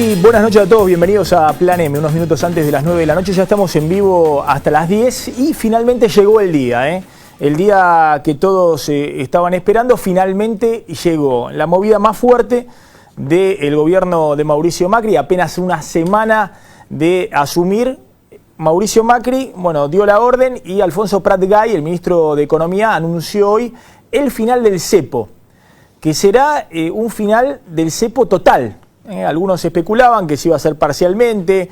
Muy buenas noches a todos, bienvenidos a Plan M, unos minutos antes de las 9 de la noche, ya estamos en vivo hasta las 10 y finalmente llegó el día, El día que todos estaban esperando, finalmente llegó la movida más fuerte del gobierno de Mauricio Macri. Apenas una semana de asumir, Mauricio Macri, dio la orden y Alfonso Prat-Gay, el ministro de Economía, anunció hoy el final del cepo, que será un final del cepo total. Algunos especulaban que se iba a hacer parcialmente,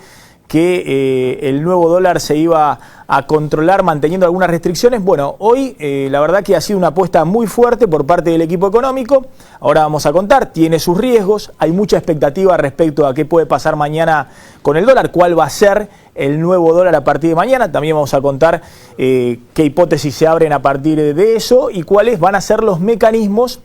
que el nuevo dólar se iba a controlar manteniendo algunas restricciones. Bueno, hoy la verdad que ha sido una apuesta muy fuerte por parte del equipo económico. Ahora vamos a contar, tiene sus riesgos, hay mucha expectativa respecto a qué puede pasar mañana con el dólar, cuál va a ser el nuevo dólar a partir de mañana. También vamos a contar qué hipótesis se abren a partir de eso y cuáles van a ser los mecanismos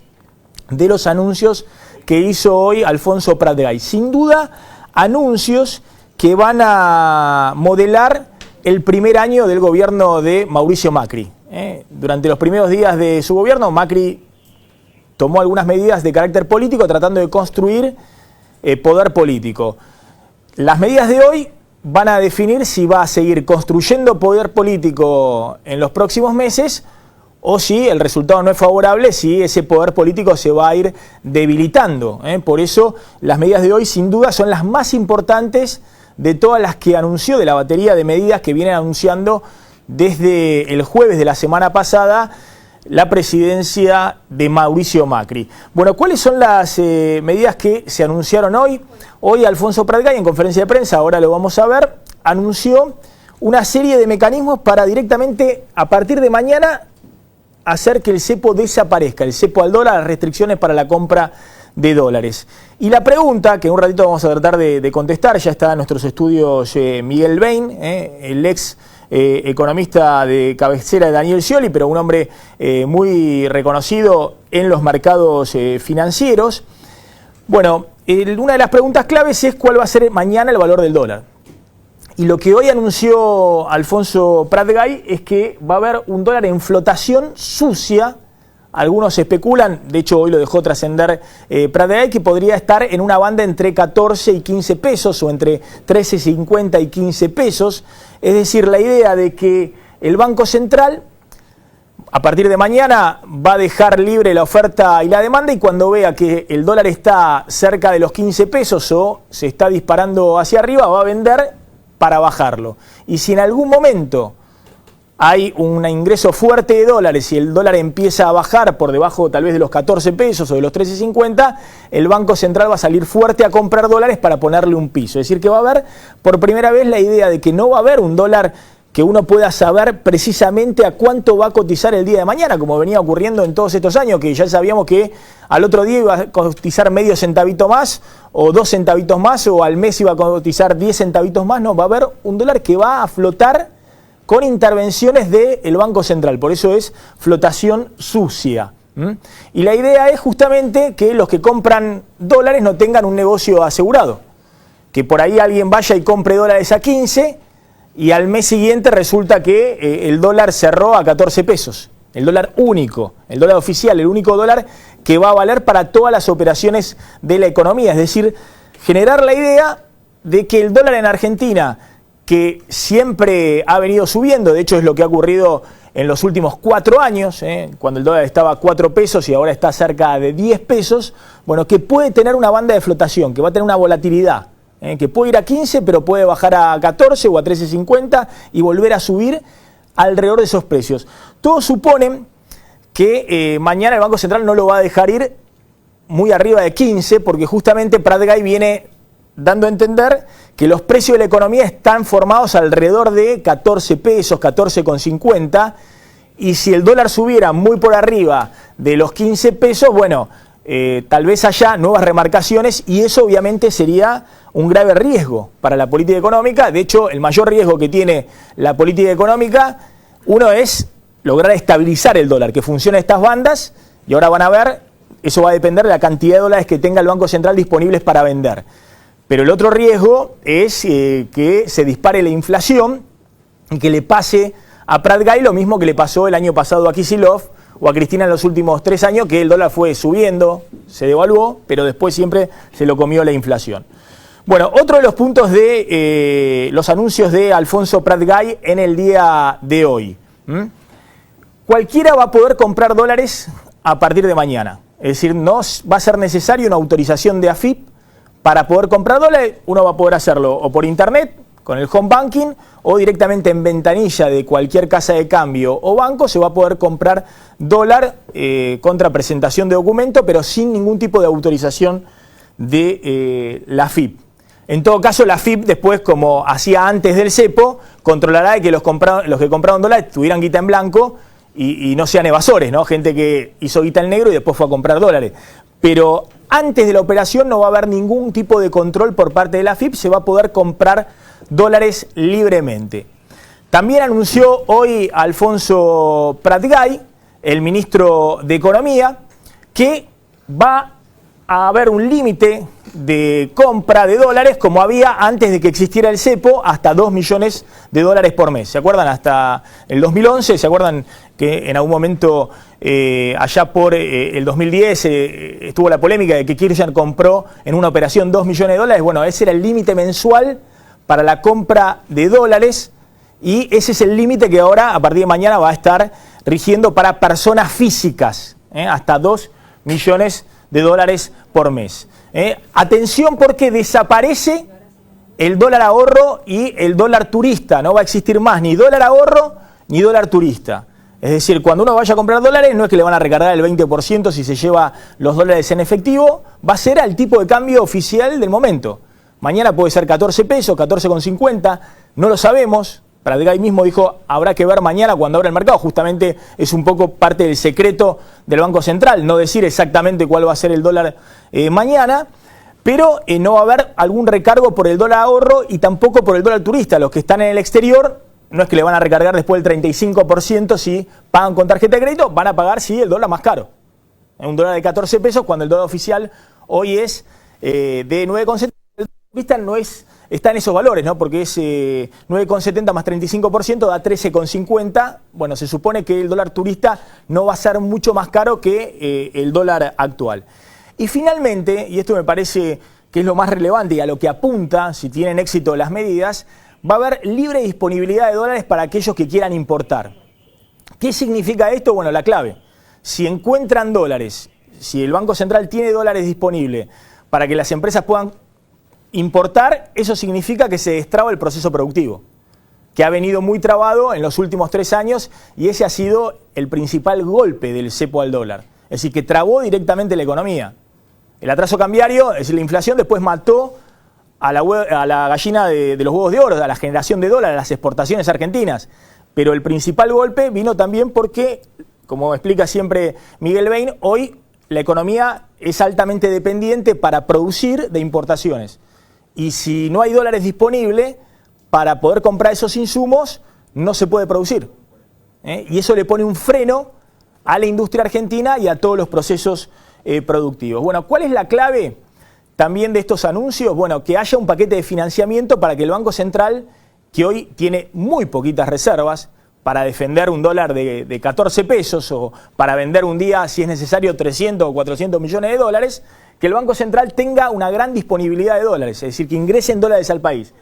de los anuncios que hizo hoy Alfonso Prat-Gay. Sin duda, anuncios que van a modelar el primer año del gobierno de Mauricio Macri. Durante los primeros días de su gobierno, Macri tomó algunas medidas de carácter político tratando de construir poder político. Las medidas de hoy van a definir si va a seguir construyendo poder político en los próximos meses o si el resultado no es favorable, si ese poder político se va a ir debilitando. Por eso las medidas de hoy sin duda son las más importantes de todas las que anunció, de la batería de medidas que vienen anunciando desde el jueves de la semana pasada la presidencia de Mauricio Macri. Bueno, ¿cuáles son las medidas que se anunciaron hoy? Hoy Alfonso Prat-Gay, en conferencia de prensa, ahora lo vamos a ver, anunció una serie de mecanismos para directamente, a partir de mañana, hacer que el cepo desaparezca, el cepo al dólar, las restricciones para la compra de dólares. Y la pregunta, que en un ratito vamos a tratar de contestar, ya está en nuestros estudios Miguel Bain, el ex economista de cabecera de Daniel Scioli, pero un hombre muy reconocido en los mercados financieros. Bueno, una de las preguntas claves es cuál va a ser mañana el valor del dólar. Y lo que hoy anunció Alfonso Prat-Gay es que va a haber un dólar en flotación sucia. Algunos especulan, de hecho hoy lo dejó trascender Prat-Gay, que podría estar en una banda entre 14 y 15 pesos o entre 13.50 y 15 pesos. Es decir, la idea de que el Banco Central a partir de mañana va a dejar libre la oferta y la demanda, y cuando vea que el dólar está cerca de los 15 pesos o se está disparando hacia arriba, va a vender para bajarlo. Y si en algún momento hay un ingreso fuerte de dólares y el dólar empieza a bajar por debajo tal vez de los 14 pesos o de los 13.50, el Banco Central va a salir fuerte a comprar dólares para ponerle un piso. Es decir, que va a haber por primera vez la idea de que no va a haber un dólar que uno pueda saber precisamente a cuánto va a cotizar el día de mañana, como venía ocurriendo en todos estos años, que ya sabíamos que al otro día iba a cotizar medio centavito más, o 2 centavitos más, o al mes iba a cotizar 10 centavitos más. No, va a haber un dólar que va a flotar con intervenciones del Banco Central, por eso es flotación sucia. Y la idea es justamente que los que compran dólares no tengan un negocio asegurado, que por ahí alguien vaya y compre dólares a 15 y al mes siguiente resulta que el dólar cerró a 14 pesos. El dólar único, el dólar oficial, el único dólar que va a valer para todas las operaciones de la economía. Es decir, generar la idea de que el dólar en Argentina, que siempre ha venido subiendo, de hecho es lo que ha ocurrido en los últimos 4 años, cuando el dólar estaba a 4 pesos y ahora está cerca de 10 pesos, bueno, que puede tener una banda de flotación, que va a tener una volatilidad. Que puede ir a 15, pero puede bajar a 14 o a 13.50 y volver a subir alrededor de esos precios. Todos suponen que mañana el Banco Central no lo va a dejar ir muy arriba de 15, porque justamente Prat-Gay viene dando a entender que los precios de la economía están formados alrededor de 14 pesos, 14,50, y si el dólar subiera muy por arriba de los 15 pesos, bueno, tal vez haya nuevas remarcaciones y eso obviamente sería un grave riesgo para la política económica. De hecho, el mayor riesgo que tiene la política económica, uno es lograr estabilizar el dólar, que funcione estas bandas, y ahora van a ver, eso va a depender de la cantidad de dólares que tenga el Banco Central disponibles para vender. Pero el otro riesgo es que se dispare la inflación y que le pase a Prat-Gay lo mismo que le pasó el año pasado a Kicillof o a Cristina en los últimos 3 años, que el dólar fue subiendo, se devaluó, pero después siempre se lo comió la inflación. Bueno, otro de los puntos de los anuncios de Alfonso Prat-Gay en el día de hoy. Cualquiera va a poder comprar dólares a partir de mañana. Es decir, no va a ser necesario una autorización de AFIP para poder comprar dólares. Uno va a poder hacerlo o por internet, con el home banking, o directamente en ventanilla de cualquier casa de cambio o banco se va a poder comprar dólar contra presentación de documento, pero sin ningún tipo de autorización de la AFIP. En todo caso, la AFIP después, como hacía antes del cepo, controlará de que los que compraron dólares tuvieran guita en blanco y no sean evasores, ¿no? Gente que hizo guita en negro y después fue a comprar dólares. Pero antes de la operación no va a haber ningún tipo de control por parte de la AFIP, se va a poder comprar dólares libremente. También anunció hoy Alfonso Prat-Gay, el ministro de Economía, que va a haber un límite de compra de dólares como había antes de que existiera el cepo, hasta 2 millones de dólares por mes. ¿Se acuerdan? Hasta el 2011, ¿se acuerdan que en algún momento allá por el 2010 estuvo la polémica de que Kirchner compró en una operación 2 millones de dólares? Bueno, ese era el límite mensual para la compra de dólares y ese es el límite que ahora a partir de mañana va a estar rigiendo para personas físicas, hasta 2 millones de dólares por mes. Atención, porque desaparece el dólar ahorro y el dólar turista. No va a existir más ni dólar ahorro ni dólar turista. Es decir, cuando uno vaya a comprar dólares no es que le van a recargar el 20% si se lleva los dólares en efectivo, va a ser al tipo de cambio oficial del momento. Mañana puede ser 14 pesos, 14,50, no lo sabemos. Prat-Gay mismo dijo, habrá que ver mañana cuando abra el mercado. Justamente es un poco parte del secreto del Banco Central, no decir exactamente cuál va a ser el dólar mañana, pero no va a haber algún recargo por el dólar ahorro y tampoco por el dólar turista. Los que están en el exterior, no es que le van a recargar después el 35% si pagan con tarjeta de crédito, van a pagar sí el dólar más caro. Un dólar de 14 pesos cuando el dólar oficial hoy es de 9,70. El turista no es... Está en esos valores, ¿no? Porque es 9,70 más 35%, da 13,50. Bueno, se supone que el dólar turista no va a ser mucho más caro que el dólar actual. Y finalmente, y esto me parece que es lo más relevante y a lo que apunta, si tienen éxito las medidas, va a haber libre disponibilidad de dólares para aquellos que quieran importar. ¿Qué significa esto? Bueno, la clave. Si encuentran dólares, si el Banco Central tiene dólares disponibles para que las empresas puedan importar, eso significa que se destraba el proceso productivo, que ha venido muy trabado en los últimos 3 años y ese ha sido el principal golpe del cepo al dólar. Es decir, que trabó directamente la economía. El atraso cambiario, es decir, la inflación después mató a la gallina de los huevos de oro, a la generación de dólares, a las exportaciones argentinas. Pero el principal golpe vino también porque, como explica siempre Miguel Bain, hoy la economía es altamente dependiente para producir de importaciones. Y si no hay dólares disponibles para poder comprar esos insumos, no se puede producir. Y eso le pone un freno a la industria argentina y a todos los procesos productivos. Bueno, ¿cuál es la clave también de estos anuncios? Bueno, que haya un paquete de financiamiento para que el Banco Central, que hoy tiene muy poquitas reservas, para defender un dólar de 14 pesos o para vender un día, si es necesario, 300 o 400 millones de dólares, que el Banco Central tenga una gran disponibilidad de dólares, es decir, que ingresen dólares al país.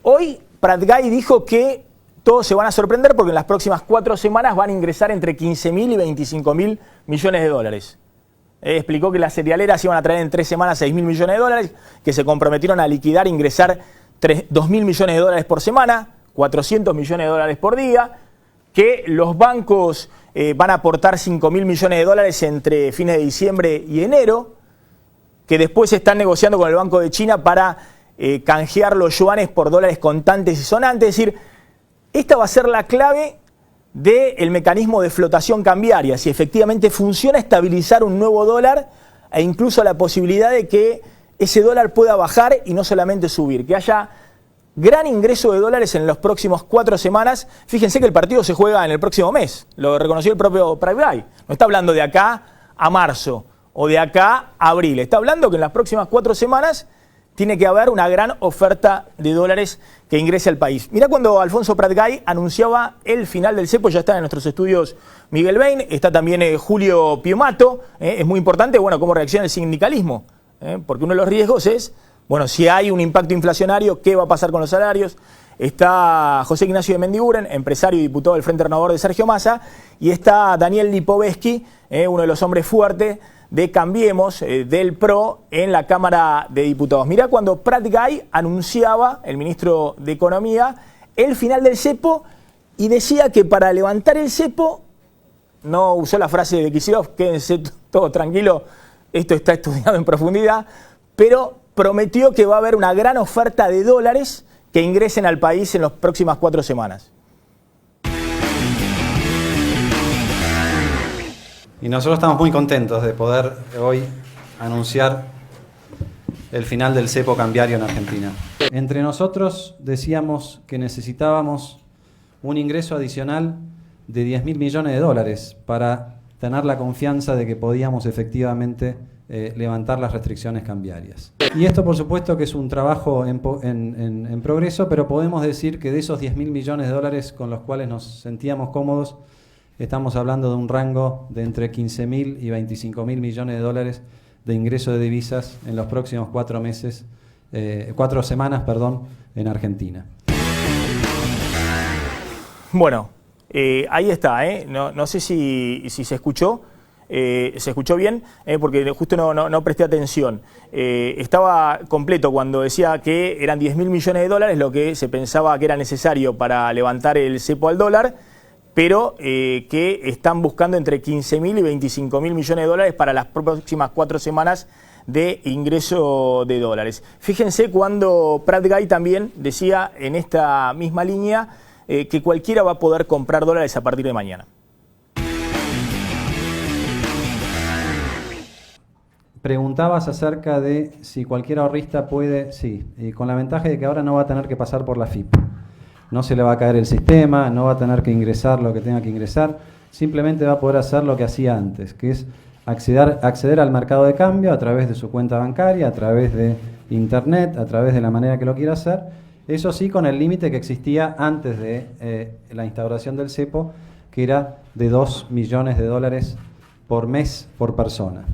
Hoy Prat-Gay dijo que todos se van a sorprender porque en las próximas 4 semanas van a ingresar entre 15.000 y 25.000 millones de dólares. Explicó que las cerealeras iban a traer en 3 semanas 6.000 millones de dólares, que se comprometieron a liquidar e ingresar 2.000 millones de dólares por semana, 400 millones de dólares por día, que los bancos van a aportar 5.000 millones de dólares entre fines de diciembre y enero, que después se están negociando con el Banco de China para canjear los yuanes por dólares contantes y sonantes. Es decir, esta va a ser la clave del mecanismo de flotación cambiaria, si efectivamente funciona estabilizar un nuevo dólar e incluso la posibilidad de que ese dólar pueda bajar y no solamente subir, que haya gran ingreso de dólares en los próximos 4 semanas. Fíjense que el partido se juega en el próximo mes, lo reconoció el propio Prat-Gay. No está hablando de acá a marzo o de acá a abril, está hablando que en las próximas 4 semanas tiene que haber una gran oferta de dólares que ingrese al país. Mirá cuando Alfonso Prat-Gay anunciaba el final del cepo, ya está en nuestros estudios Miguel Bain, está también Julio Piumato, es muy importante, bueno, cómo reacciona el sindicalismo, porque uno de los riesgos es, Bueno, si hay un impacto inflacionario, ¿qué va a pasar con los salarios? Está José Ignacio de Mendiguren, empresario y diputado del Frente Renovador de Sergio Massa, y está Daniel Lipovetsky, uno de los hombres fuertes de Cambiemos, del PRO, en la Cámara de Diputados. Mirá cuando Prat Gai anunciaba, el ministro de Economía, el final del cepo y decía que para levantar el cepo, no usó la frase de Kicillof, quédense todo tranquilo, esto está estudiado en profundidad, pero prometió que va a haber una gran oferta de dólares que ingresen al país en las próximas 4 semanas. Y nosotros estamos muy contentos de poder hoy anunciar el final del cepo cambiario en Argentina. Entre nosotros decíamos que necesitábamos un ingreso adicional de 10.000 millones de dólares para tener la confianza de que podíamos efectivamente levantar las restricciones cambiarias. Y esto por supuesto que es un trabajo en progreso, pero podemos decir que de esos 10.000 millones de dólares con los cuales nos sentíamos cómodos, estamos hablando de un rango de entre 15.000 y 25.000 millones de dólares de ingreso de divisas en los próximos 4 semanas, en Argentina. Bueno, ahí está, no sé si se escuchó. Se escuchó bien, porque justo no presté atención. Estaba completo cuando decía que eran 10.000 millones de dólares lo que se pensaba que era necesario para levantar el cepo al dólar, pero que están buscando entre 15.000 y 25.000 millones de dólares para las próximas 4 semanas de ingreso de dólares. Fíjense cuando Prat Gai también decía en esta misma línea que cualquiera va a poder comprar dólares a partir de mañana. Preguntabas acerca de si cualquier ahorrista puede, sí, y con la ventaja de que ahora no va a tener que pasar por la FIP. No se le va a caer el sistema, no va a tener que ingresar lo que tenga que ingresar, simplemente va a poder hacer lo que hacía antes, que es acceder al mercado de cambio a través de su cuenta bancaria, a través de internet, a través de la manera que lo quiera hacer, eso sí con el límite que existía antes de la instauración del cepo, que era de 2 millones de dólares por mes por persona.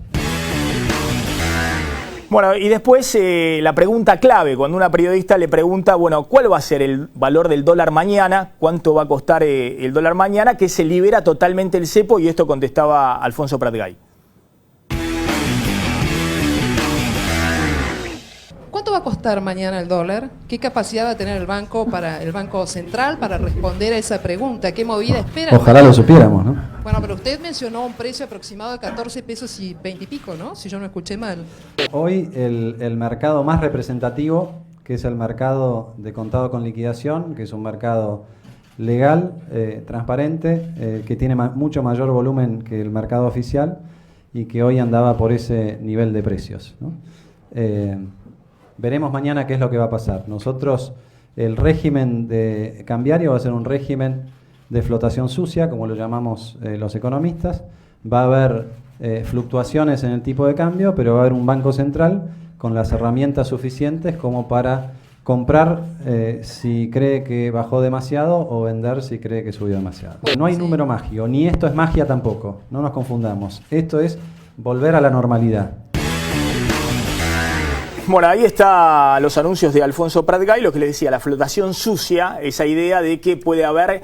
Bueno, y después la pregunta clave, cuando una periodista le pregunta, bueno, ¿cuál va a ser el valor del dólar mañana? ¿Cuánto va a costar el dólar mañana? Que se libera totalmente el cepo, y esto contestaba Alfonso Prat Gai. ¿Cuánto va a costar mañana el dólar? ¿Qué capacidad va a tener el Banco Central para responder a esa pregunta? ¿Qué movida espera? Ojalá lo supiéramos, ¿no? Bueno, pero usted mencionó un precio aproximado de 14 pesos y 20 y pico, ¿no? Si yo no escuché mal. Hoy el mercado más representativo, que es el mercado de contado con liquidación, que es un mercado legal, transparente, que tiene mucho mayor volumen que el mercado oficial y que hoy andaba por ese nivel de precios, ¿no? Veremos mañana qué es lo que va a pasar. Nosotros, el régimen de cambiario va a ser un régimen de flotación sucia, como lo llamamos los economistas. Va a haber fluctuaciones en el tipo de cambio, pero va a haber un banco central con las herramientas suficientes como para comprar si cree que bajó demasiado o vender si cree que subió demasiado. No hay número mágico, ni esto es magia tampoco, no nos confundamos. Esto es volver a la normalidad. Bueno, ahí están los anuncios de Alfonso Prat Gai, lo que le decía, la flotación sucia, esa idea de que puede haber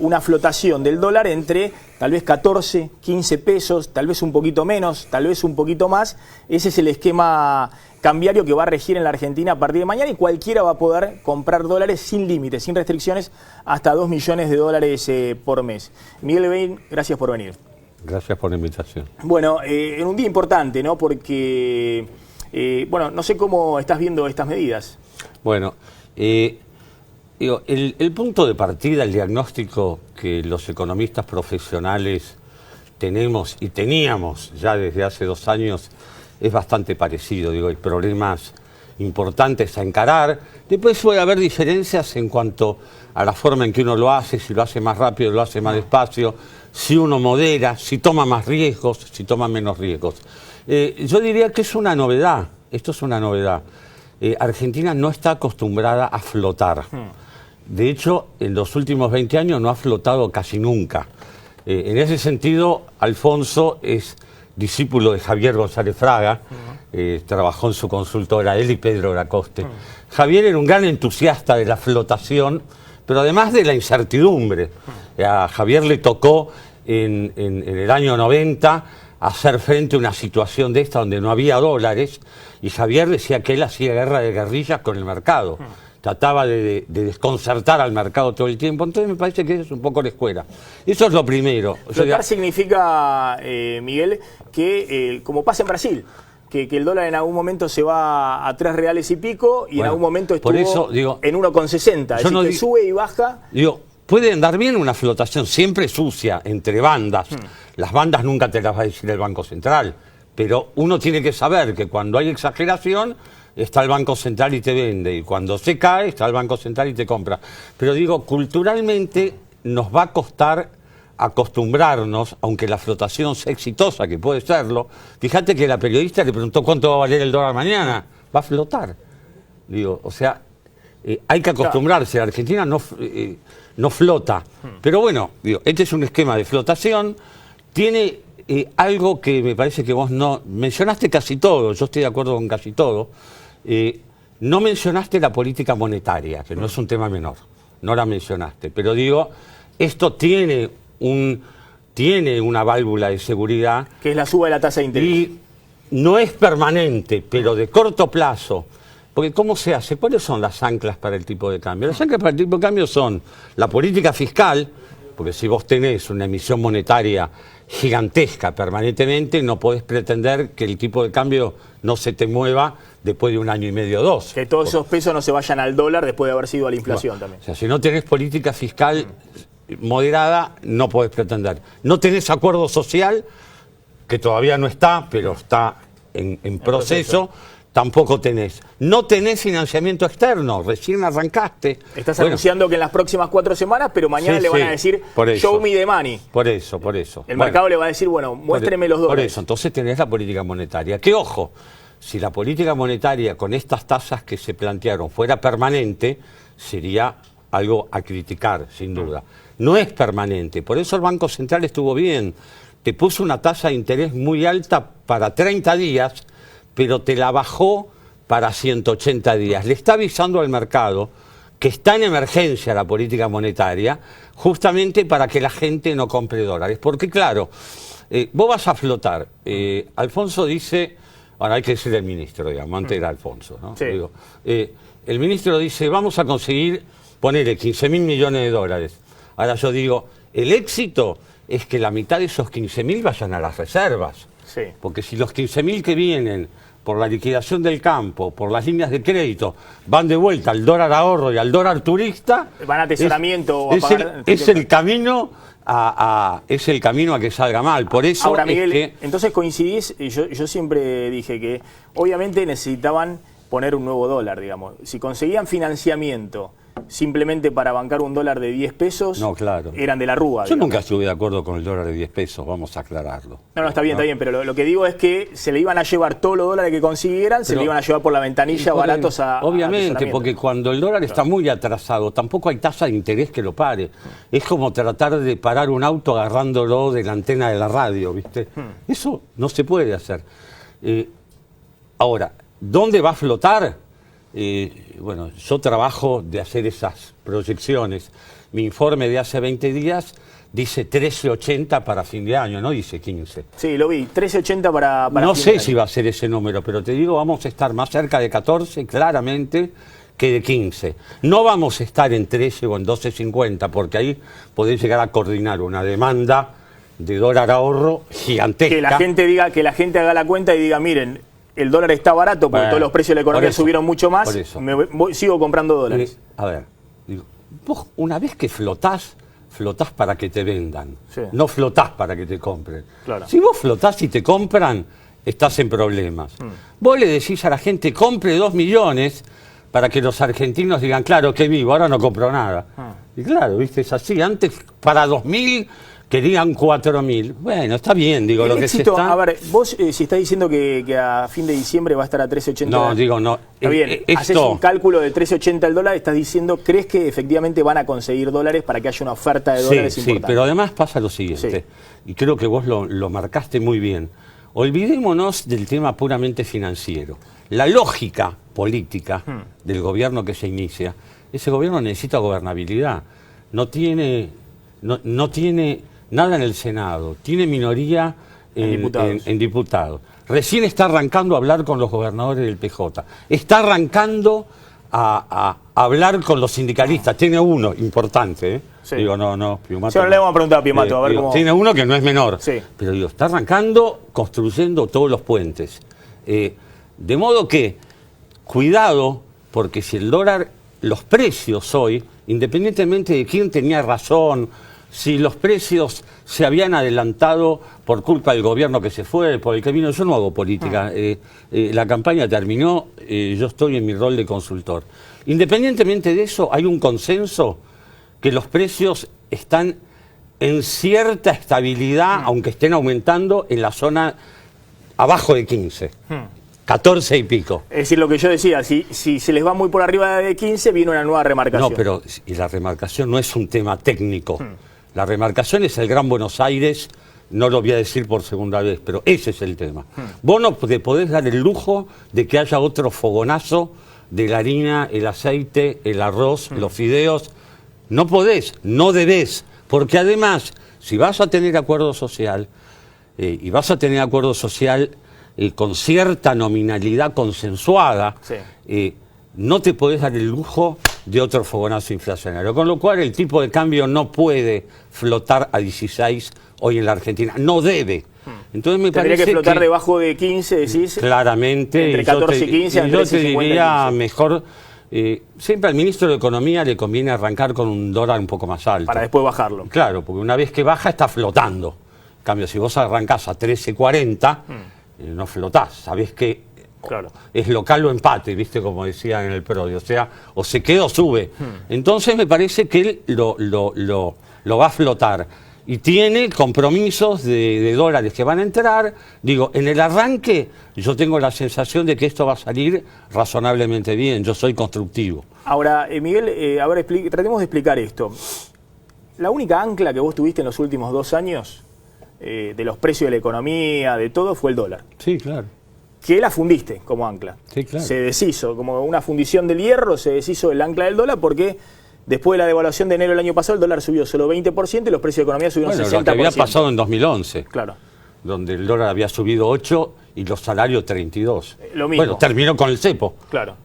una flotación del dólar entre tal vez 14, 15 pesos, tal vez un poquito menos, tal vez un poquito más. Ese es el esquema cambiario que va a regir en la Argentina a partir de mañana, y cualquiera va a poder comprar dólares sin límites, sin restricciones, hasta 2 millones de dólares por mes. Miguel Levein, gracias por venir. Gracias por la invitación. Bueno, en un día importante, ¿no? Porque... bueno, no sé cómo estás viendo estas medidas. Bueno, el punto de partida, el diagnóstico que los economistas profesionales tenemos y teníamos ya desde hace 2 años es bastante parecido. Digo, hay problemas importantes a encarar. Después puede haber diferencias en cuanto a la forma en que uno lo hace, si lo hace más rápido, lo hace más despacio, si uno modera, si toma más riesgos, si toma menos riesgos. Yo diría que es una novedad, esto es una novedad. Argentina no está acostumbrada a flotar. De hecho, en los últimos 20 años no ha flotado casi nunca. En ese sentido, Alfonso es discípulo de Javier González Fraga, trabajó en su consultora, él y Pedro Lacoste. Javier era un gran entusiasta de la flotación, pero además de la incertidumbre. A Javier le tocó en el año 90 hacer frente a una situación de esta donde no había dólares, y Javier decía que él hacía guerra de guerrillas con el mercado. Trataba de desconcertar al mercado todo el tiempo. Entonces me parece que eso es un poco la escuela. Eso es lo primero. Flotar significa, Miguel, que como pasa en Brasil, que el dólar en algún momento se va a 3 reales y pico, y en algún momento estuvo por eso, digo, en 1,60. Es decir, que sube y baja. Digo, puede andar bien una flotación siempre sucia entre bandas. Las bandas nunca te las va a decir el Banco Central. Pero uno tiene que saber que cuando hay exageración, está el Banco Central y te vende, y cuando se cae está el Banco Central y te compra. Pero digo, culturalmente nos va a costar acostumbrarnos, aunque la flotación sea exitosa, que puede serlo. Fíjate que la periodista le preguntó cuánto va a valer el dólar mañana. Va a flotar. Digo, o sea, hay que acostumbrarse. La Argentina no flota. Pero bueno, digo, este es un esquema de flotación. Tiene algo que me parece que vos no mencionaste, casi todo. Yo estoy de acuerdo con casi todo. No mencionaste la política monetaria, que no es un tema menor, no la mencionaste, pero digo, esto tiene una válvula de seguridad. Que es la suba de la tasa de interés. Y no es permanente, pero de corto plazo. Porque ¿cómo se hace? ¿Cuáles son las anclas para el tipo de cambio? Las anclas para el tipo de cambio son la política fiscal, porque si vos tenés una emisión monetaria gigantesca permanentemente, no podés pretender que el tipo de cambio no se te mueva después de 1 año y medio o 2. Que todos esos pesos no se vayan al dólar después de haber sido a la inflación también. O sea, si no tenés política fiscal moderada, no podés pretender. No tenés acuerdo social, que todavía no está, pero está en proceso. Tampoco tenés. No tenés financiamiento externo, recién arrancaste. Estás anunciando que en las próximas 4 semanas, pero mañana le van a decir, show me the money. Por eso. El mercado le va a decir, bueno, muéstreme los dólares. Por eso, entonces tenés la política monetaria. Que ojo, si la política monetaria con estas tasas que se plantearon fuera permanente, sería algo a criticar, sin duda. No es permanente, por eso el Banco Central estuvo bien. Te puso una tasa de interés muy alta para 30 días, pero te la bajó para 180 días. Le está avisando al mercado que está en emergencia la política monetaria, justamente para que la gente no compre dólares. Porque claro, vos vas a flotar. Alfonso dice, ahora hay que decirle al ministro, digamos, antes era Alfonso, ¿no? Sí. Digo, el ministro dice, vamos a conseguir, ponerle 15.000 millones de dólares. Ahora yo digo, el éxito es que la mitad de esos 15.000 vayan a las reservas. Sí. Porque si los 15.000 que vienen por la liquidación del campo, por las líneas de crédito, van de vuelta al dólar ahorro y al dólar turista, van a atesoramiento. Es el camino a que salga mal. Por eso ahora, Miguel, entonces coincidís, yo siempre dije que obviamente necesitaban poner un nuevo dólar, digamos. Si conseguían financiamiento simplemente para bancar un dólar de 10 pesos, no, claro, eran de la Rúa. Yo nunca estuve de acuerdo con el dólar de 10 pesos, vamos a aclararlo. No, está bien, pero lo que digo es que se le iban a llevar todos los dólares que consiguieran, se le iban a llevar por la ventanilla baratos a... Obviamente, porque cuando el dólar está muy atrasado, tampoco hay tasa de interés que lo pare. Es como tratar de parar un auto agarrándolo de la antena de la radio, ¿viste? Eso no se puede hacer. Ahora, ¿dónde va a flotar? Bueno, yo trabajo de hacer esas proyecciones. Mi informe de hace 20 días dice 13.80 para fin de año, no dice 15. Sí, lo vi, 13.80 para no fin sé de año. Si va a ser ese número, pero te digo, vamos a estar más cerca de 14, claramente, que de 15. No vamos a estar en 13 o en 12.50, porque ahí podés llegar a coordinar una demanda de dólar ahorro gigantesca. Que la gente diga, que la gente haga la cuenta y diga, miren, el dólar está barato porque todos los precios de la economía subieron mucho más, sigo comprando dólares. A ver, digo, vos una vez que flotás para que te vendan, no flotás para que te compren. Claro. Si vos flotás y te compran, estás en problemas. Vos le decís a la gente, compre 2 millones para que los argentinos digan, claro, que vivo, ahora no compro nada. Y claro, viste, es así. Antes, para 2.000... querían 4.000. Bueno, está bien, digo, lo que se está... A ver, vos si estás diciendo que a fin de diciembre va a estar a 13.80... No, digo, no. Está bien, haces un cálculo de 13.80 el dólar, estás diciendo, ¿crees que efectivamente van a conseguir dólares para que haya una oferta de dólares importante? Sí, pero además pasa lo siguiente, y creo que vos lo marcaste muy bien. olvidémonos del tema puramente financiero. La lógica política del gobierno que se inicia, ese gobierno necesita gobernabilidad. No tiene nada en el Senado, tiene minoría en diputados. Recién está arrancando a hablar con los gobernadores del PJ. Está arrancando a hablar con los sindicalistas. Tiene uno importante, ¿eh? Sí. Digo, no, Piumato. Sí, ahora le vamos a preguntar a Piumato, a ver cómo... Tiene uno que no es menor. Sí. Pero digo, está arrancando construyendo todos los puentes. De modo que, cuidado, porque si el dólar, los precios hoy, independientemente de quién tenía razón, si los precios se habían adelantado por culpa del gobierno que se fue, por el que vino, yo no hago política, la campaña terminó, yo estoy en mi rol de consultor. Independientemente de eso, hay un consenso que los precios están en cierta estabilidad, aunque estén aumentando en la zona abajo de 15. 14 y pico. Es decir, lo que yo decía, si se les va muy por arriba de 15, viene una nueva remarcación. No, pero y la remarcación no es un tema técnico. La remarcación es el Gran Buenos Aires, no lo voy a decir por segunda vez, pero ese es el tema. Vos no te podés dar el lujo de que haya otro fogonazo de la harina, el aceite, el arroz, los fideos. No podés, no debés, porque además, si vas a tener acuerdo social, y vas a tener acuerdo social con cierta nominalidad consensuada, no te podés dar el lujo de otro fogonazo inflacionario. Con lo cual el tipo de cambio no puede flotar a 16 hoy en la Argentina. No debe. Entonces me Tendría parece que flotar debajo de 15, decís. Claramente. Entre 14 y 15, entre yo 13 te y 50 y diría 15. mejor... siempre al ministro de Economía le conviene arrancar con un dólar un poco más alto. Para después bajarlo. Claro, porque una vez que baja está flotando. En cambio, si vos arrancás a 13.40, no flotás. Sabés que Claro. es local o empate, ¿viste? Como decía en el PRODI. O sea, o se queda o sube. Entonces me parece que él lo va a flotar. Y tiene compromisos de dólares que van a entrar. Digo, en el arranque yo tengo la sensación de que esto va a salir razonablemente bien. Yo soy constructivo. Ahora, Miguel, a ver, tratemos de explicar esto. La única ancla que vos tuviste en los últimos 2 años de los precios de la economía, de todo, fue el dólar. Sí, claro. Que la fundiste como ancla. Sí, claro. Se deshizo, como una fundición del hierro, se deshizo el ancla del dólar porque después de la devaluación de enero del año pasado el dólar subió solo 20% y los precios de economía subieron 60%. Lo que había pasado en 2011. Claro. Donde el dólar había subido 8 y los salarios 32. Lo mismo. Bueno, terminó con el cepo. Claro.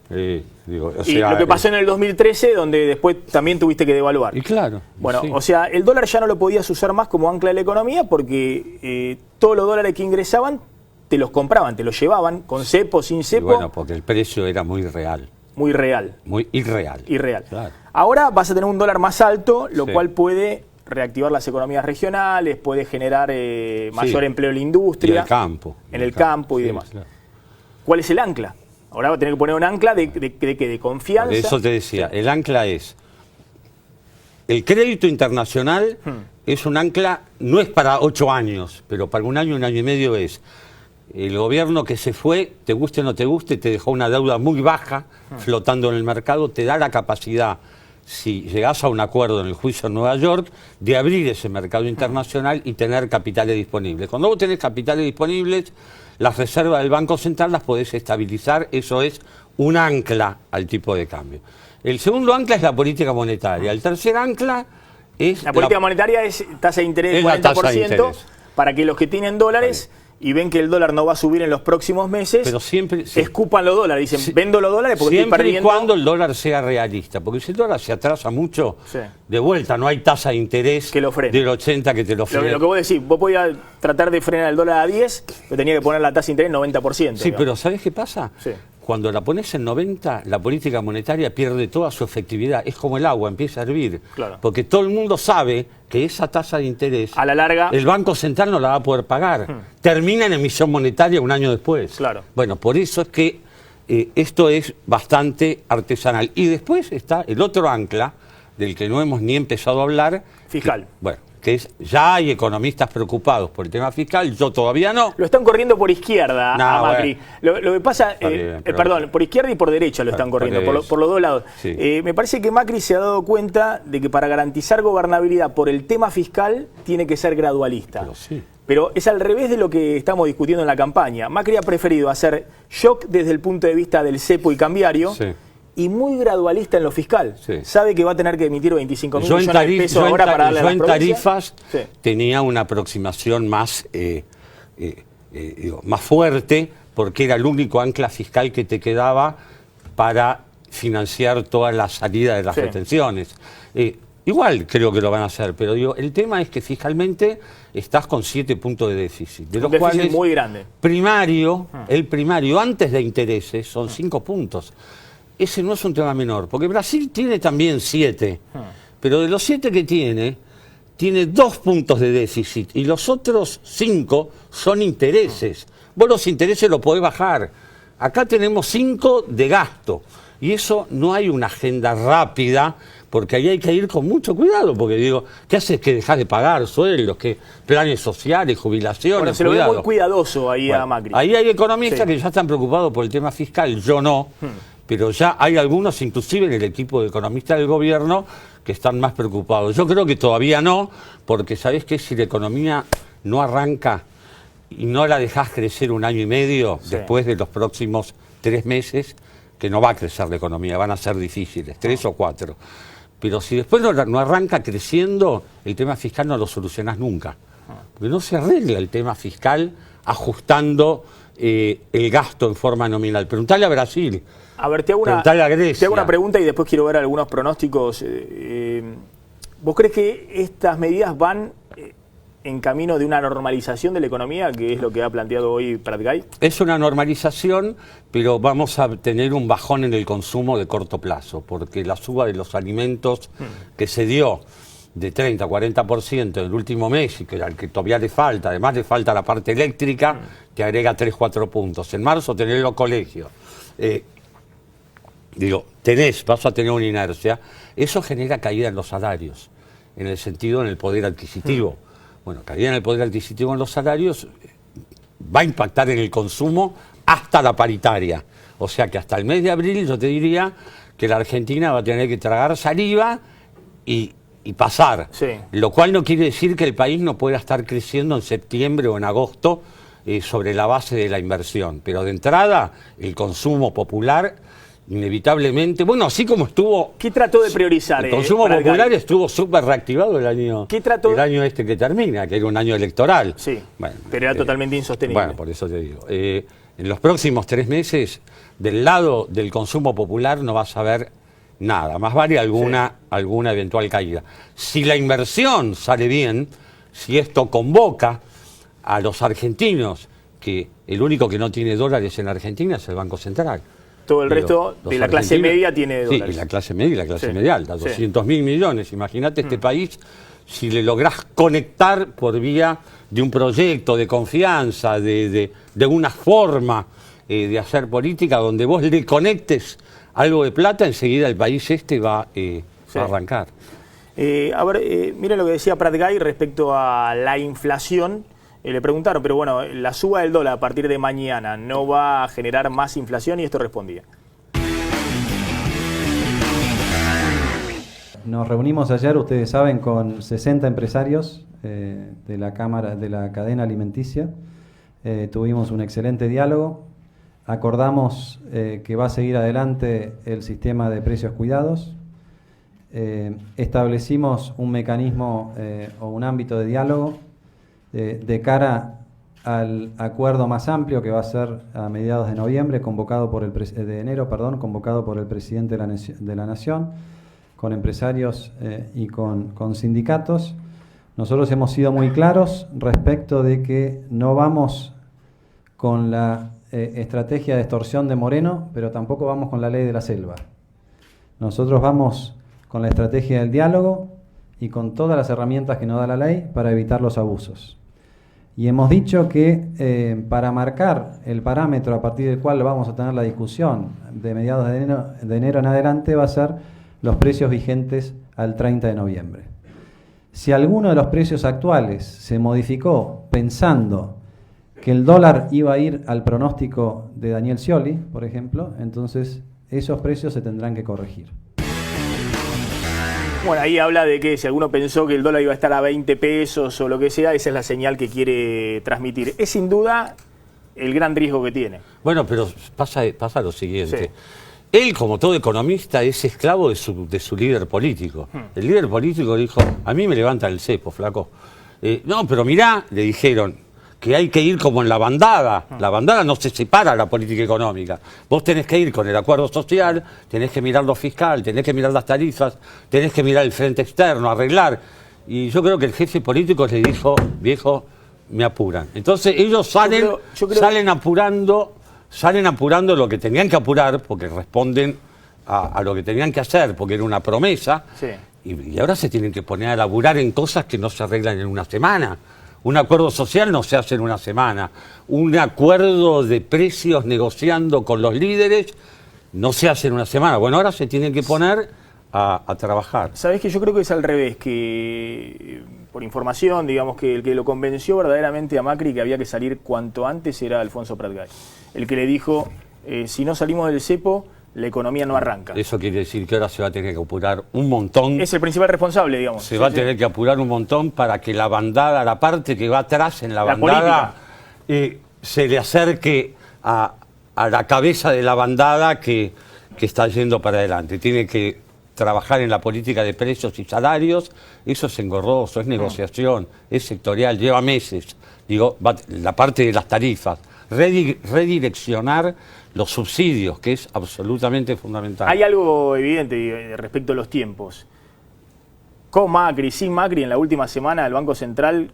Digo, o Y sea, lo que pasó en el 2013, donde después también tuviste que devaluar. Y claro. Bueno, sí. o sea, el dólar ya no lo podías usar más como ancla de la economía porque todos los dólares que ingresaban te los compraban, te los llevaban con cepo, sin Y cepo. bueno, porque el precio era muy real. Muy real. Muy irreal. Irreal. Claro. Ahora vas a tener un dólar más alto, lo Sí. cual puede reactivar las economías regionales, puede generar mayor Sí. empleo en la Y industria. el campo. En el campo y Sí, demás. claro. ¿Cuál es el ancla? Ahora va a tener que poner un ancla de confianza. Por eso te decía, el ancla es... El crédito internacional es un ancla, no es para 8 años, pero para un año y medio es. El gobierno que se fue, te guste o no te guste, te dejó una deuda muy baja flotando en el mercado, te da la capacidad, si llegás a un acuerdo en el juicio en Nueva York, de abrir ese mercado internacional y tener capitales disponibles. Cuando vos tenés capitales disponibles, las reservas del Banco Central las podés estabilizar, eso es un ancla al tipo de cambio. El segundo ancla es la política monetaria, el tercer ancla es... La política monetaria es tasa de interés del Es la 40% tasa de interés. para que los que tienen dólares y ven que el dólar no va a subir en los próximos meses, Pero siempre... sí. escupan los dólares, dicen, Sí. vendo los dólares porque estoy Siempre y perdiendo. cuando el dólar sea realista, porque si el dólar se atrasa mucho, Sí. de vuelta no hay tasa de interés Que lo frene. del 80 que te lo frene. Lo que vos decís, vos podías tratar de frenar el dólar a 10, pero tenía que poner la tasa de interés 90%. Sí, digamos. pero ¿sabes qué pasa? Sí. Cuando la pones en 90, la política monetaria pierde toda su efectividad. Es como el agua, empieza a hervir. Claro. Porque todo el mundo sabe que esa tasa de interés, A la larga, el Banco Central no la va a poder pagar. Termina en emisión monetaria un año después. Claro. Bueno, por eso es que esto es bastante artesanal. Y después está el otro ancla, del que no hemos ni empezado a hablar. Fiscal. Que es, ya hay economistas preocupados por el tema fiscal, yo todavía no. Lo están corriendo por izquierda No, a Macri. Lo que pasa, bien, perdón, por izquierda y por derecha lo están corriendo, por los dos lados. Sí. Me parece que Macri se ha dado cuenta de que para garantizar gobernabilidad por el tema fiscal tiene que ser gradualista. Pero es al revés de lo que estamos discutiendo en la campaña. Macri ha preferido hacer shock desde el punto de vista del cepo y cambiario. Sí. Y muy gradualista en lo fiscal. Sí. Sabe que va a tener que emitir 25 mil millones de pesos ahora para darle a las provincias. Tarifas tenía una aproximación más, más fuerte, porque era el único ancla fiscal que te quedaba para financiar toda la salida de las retenciones. Igual creo que lo van a hacer, pero digo, el tema es que fiscalmente estás con 7 puntos de déficit. De los cuales muy grande. El primario antes de intereses son 5 puntos. Ese no es un tema menor, porque Brasil tiene también 7, pero de los 7 que tiene 2 puntos de déficit y los otros 5 son intereses. Vos los intereses los podés bajar. Acá tenemos 5 de gasto y eso no hay una agenda rápida, porque ahí hay que ir con mucho cuidado, porque digo, ¿qué haces que dejás de pagar sueldos, que planes sociales, jubilaciones? Bueno, se lo ve muy cuidadoso ahí a Macri. Ahí hay economistas que ya están preocupados por el tema fiscal, yo no. Pero ya hay algunos, inclusive en el equipo de economistas del gobierno, que están más preocupados. Yo creo que todavía no, porque ¿sabés qué? Si la economía no arranca y no la dejás crecer 1 año y medio, después de los próximos 3 meses, que no va a crecer la economía, van a ser difíciles, 3 o 4. Pero si después no arranca creciendo, el tema fiscal no lo solucionás nunca. Porque no se arregla el tema fiscal ajustando el gasto en forma nominal. Preguntale a Brasil. A ver, te hago una pregunta y después quiero ver algunos pronósticos. ¿Vos crees que estas medidas van en camino de una normalización de la economía, que es lo que ha planteado hoy Pratgay? Es una normalización, pero vamos a tener un bajón en el consumo de corto plazo, porque la suba de los alimentos que se dio de 30 a 40% en el último mes y que al que todavía le falta, además le falta la parte eléctrica, te agrega 3-4 puntos. En marzo tenés los colegios. Vas a tener una inercia, eso genera caída en los salarios, en el sentido, en el poder adquisitivo. Bueno, caída en el poder adquisitivo en los salarios va a impactar en el consumo hasta la paritaria. O sea que hasta el mes de abril yo te diría que la Argentina va a tener que tragar saliva y pasar. Lo cual no quiere decir que el país no pueda estar creciendo en septiembre o en agosto sobre la base de la inversión. Pero de entrada, el consumo popular inevitablemente, bueno, así como estuvo... ¿Qué trató de priorizar? El consumo popular estuvo súper reactivado el año este que termina, que era un año electoral. Sí, bueno, pero era totalmente insostenible. Bueno, por eso te digo. En los próximos 3 meses, del lado del consumo popular no vas a ver nada, más vale alguna eventual caída. Si la inversión sale bien, si esto convoca a los argentinos, que el único que no tiene dólares en Argentina es el Banco Central. Todo el resto de la clase media tiene dólares. Sí, y la clase media y la clase media alta, 200.000 millones. Imagínate este país, si le lográs conectar por vía de un proyecto de confianza, de una forma de hacer política, donde vos le conectes algo de plata, enseguida el país va a arrancar. Mire lo que decía Pratgay respecto a la inflación. Le preguntaron, pero bueno, la suba del dólar a partir de mañana no va a generar más inflación, y esto respondía. Nos reunimos ayer, ustedes saben, con 60 empresarios de la Cámara, de la cadena alimenticia. Tuvimos un excelente diálogo. Acordamos que va a seguir adelante el sistema de precios cuidados. Establecimos un mecanismo o un ámbito de diálogo de cara al acuerdo más amplio que va a ser a mediados de noviembre, convocado por de enero, convocado por el presidente de la Nación, con empresarios y con sindicatos. Nosotros hemos sido muy claros respecto de que no vamos con la estrategia de extorsión de Moreno, pero tampoco vamos con la ley de la selva. Nosotros vamos con la estrategia del diálogo y con todas las herramientas que nos da la ley para evitar los abusos. Y hemos dicho que para marcar el parámetro a partir del cual vamos a tener la discusión de mediados de enero en adelante va a ser los precios vigentes al 30 de noviembre. Si alguno de los precios actuales se modificó pensando que el dólar iba a ir al pronóstico de Daniel Scioli, por ejemplo, entonces esos precios se tendrán que corregir. Bueno, ahí habla de que si alguno pensó que el dólar iba a estar a 20 pesos o lo que sea, esa es la señal que quiere transmitir. Es sin duda el gran riesgo que tiene. Bueno, pero pasa lo siguiente. Sí. Él, como todo economista, es esclavo de su líder político. El líder político dijo, a mí me levantan el cepo, flaco. No, pero mirá, le dijeron que hay que ir como en la bandada. La bandada no se separa de la política económica. Vos tenés que ir con el acuerdo social, tenés que mirar lo fiscal, tenés que mirar las tarifas, tenés que mirar el frente externo, arreglar. Y yo creo que el jefe político le dijo, viejo, me apuran. Entonces ellos salen apurando lo que tenían que apurar, porque responden a lo que tenían que hacer, porque era una promesa. Sí. Y ahora se tienen que poner a laburar en cosas que no se arreglan en una semana. Un acuerdo social no se hace en una semana. Un acuerdo de precios negociando con los líderes no se hace en una semana. Bueno, ahora se tienen que poner a trabajar. Sabés que yo creo que es al revés, que por información, digamos que el que lo convenció verdaderamente a Macri que había que salir cuanto antes era Alfonso Prat-Gay. El que le dijo, si no salimos del cepo, la economía no arranca. Eso quiere decir que ahora se va a tener que apurar un montón. Es el principal responsable, digamos. Se va a tener que apurar un montón para que la bandada, la parte que va atrás en la bandada, se le acerque a la cabeza de la bandada que está yendo para adelante. Tiene que trabajar en la política de precios y salarios. Eso es engorroso, es negociación, es sectorial, lleva meses. Digo, la parte de las tarifas, redireccionar los subsidios, que es absolutamente fundamental. Hay algo evidente respecto a los tiempos. Con Macri, sin Macri, en la última semana el Banco Central,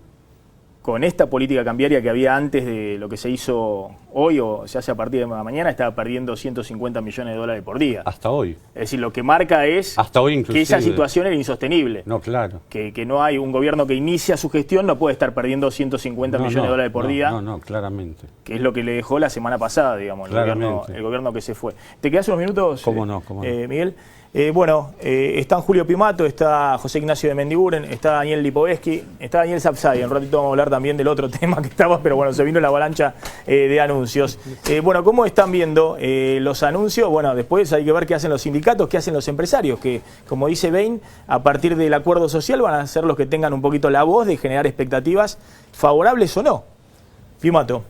con esta política cambiaria que había antes de lo que se hizo hoy o se hace a partir de mañana, estaba perdiendo 150 millones de dólares por día. Hasta hoy. Es decir, lo que marca es hasta hoy inclusive, que esa situación era insostenible. No, claro. Que no hay un gobierno que inicia su gestión, no puede estar perdiendo 150 millones de dólares por día. No, claramente. Que es lo que le dejó la semana pasada, digamos, el gobierno que se fue. ¿Te quedas unos minutos? ¿Cómo no? Miguel. Están Julio Pimato, está José Ignacio de Mendiguren, está Daniel Lipovetsky, está Daniel Sapsay. En un ratito vamos a hablar también del otro tema que estaba, pero bueno, se vino la avalancha de anuncios. ¿Cómo están viendo los anuncios? Bueno, después hay que ver qué hacen los sindicatos, qué hacen los empresarios, que como dice Bain, a partir del acuerdo social van a ser los que tengan un poquito la voz de generar expectativas favorables o no. Pimato.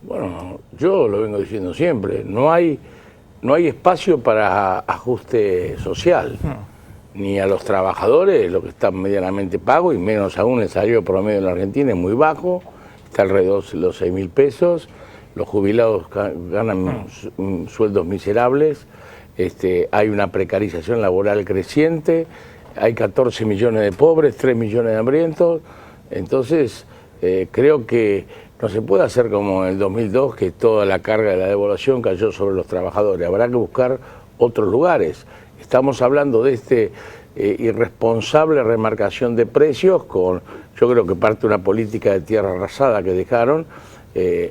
Bueno, yo lo vengo diciendo siempre, no hay espacio para ajuste social, ni a los trabajadores, los que están medianamente pagos, y menos aún el salario promedio en la Argentina es muy bajo, está alrededor de los 6.000 pesos, los jubilados ganan sueldos miserables, hay una precarización laboral creciente, hay 14 millones de pobres, 3 millones de hambrientos, entonces creo que no se puede hacer como en el 2002, que toda la carga de la devaluación cayó sobre los trabajadores. Habrá que buscar otros lugares. Estamos hablando de irresponsable remarcación de precios yo creo que parte de una política de tierra arrasada que dejaron.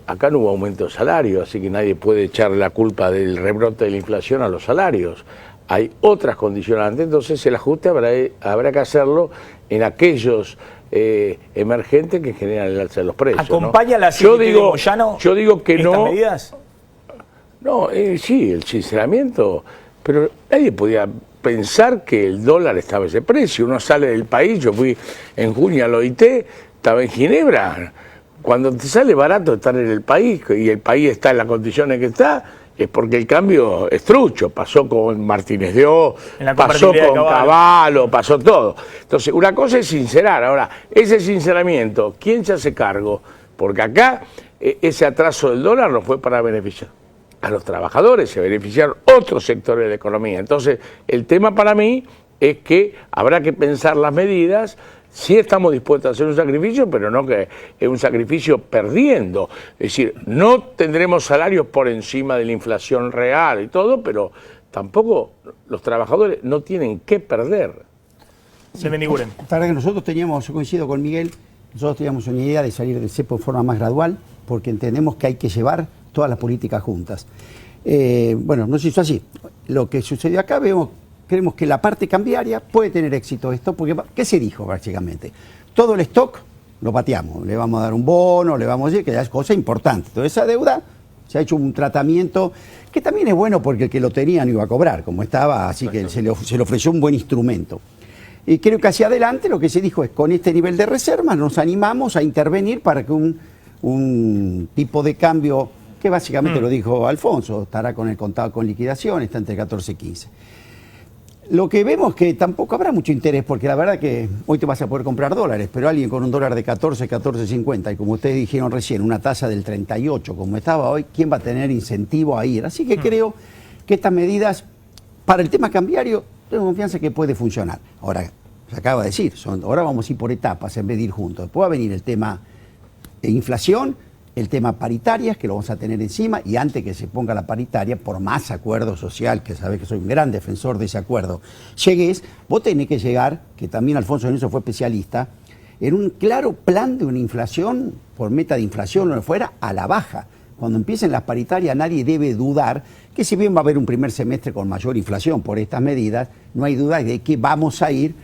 Acá no hubo aumento de salario, así que nadie puede echarle la culpa del rebrote de la inflación a los salarios. Hay otras condicionantes, entonces el ajuste habrá que hacerlo en aquellos emergentes que generan el alza de los precios. ¿Acompaña la yo digo que estas no. medidas? No, sí, el sinceramiento, pero nadie podía pensar que el dólar estaba a ese precio. Uno sale del país, yo fui en junio al OIT, estaba en Ginebra. Cuando te sale barato estar en el país y el país está en las condiciones que está, es porque el cambio es trucho. Pasó con Martínez de O, pasó con Cavallo, pasó todo. Entonces, una cosa es sincerar. Ahora, ese sinceramiento, ¿quién se hace cargo? Porque acá ese atraso del dólar no fue para beneficiar a los trabajadores, se beneficiaron otros sectores de la economía. Entonces, el tema para mí es que habrá que pensar las medidas. Sí estamos dispuestos a hacer un sacrificio, pero no que es un sacrificio perdiendo. Es decir, no tendremos salarios por encima de la inflación real y todo, pero tampoco los trabajadores no tienen que perder. Se Mendiguren. La verdad que nosotros coincido con Miguel, nosotros teníamos una idea de salir del cepo de forma más gradual, porque entendemos que hay que llevar todas las políticas juntas. No se hizo así. Lo que sucedió acá, vemos creemos que la parte cambiaria puede tener éxito esto, porque ¿qué se dijo básicamente? Todo el stock lo pateamos, le vamos a dar un bono, le vamos a decir que ya es cosa importante. Toda esa deuda se ha hecho un tratamiento que también es bueno porque el que lo tenía no iba a cobrar, como estaba, así que se le ofreció un buen instrumento. Y creo que hacia adelante lo que se dijo es, con este nivel de reservas nos animamos a intervenir para que un tipo de cambio, que básicamente lo dijo Alfonso, estará con el contado con liquidación, está entre 14 y 15. Lo que vemos es que tampoco habrá mucho interés, porque la verdad que hoy te vas a poder comprar dólares, pero alguien con un dólar de 14, 14.50, y como ustedes dijeron recién, una tasa del 38, como estaba hoy, ¿quién va a tener incentivo a ir? Así que creo que estas medidas, para el tema cambiario, tengo confianza que puede funcionar. Ahora, se acaba de decir, ahora vamos a ir por etapas en vez de ir juntos. Después va a venir el tema de inflación, el tema paritarias, que lo vamos a tener encima, y antes que se ponga la paritaria, por más acuerdo social, que sabés que soy un gran defensor de ese acuerdo, llegues, vos tenés que llegar, que también Alfonso en eso fue especialista, en un claro plan de una inflación, por meta de inflación o lo que fuera, a la baja. Cuando empiecen las paritarias nadie debe dudar que si bien va a haber un primer semestre con mayor inflación por estas medidas, no hay duda de que vamos a ir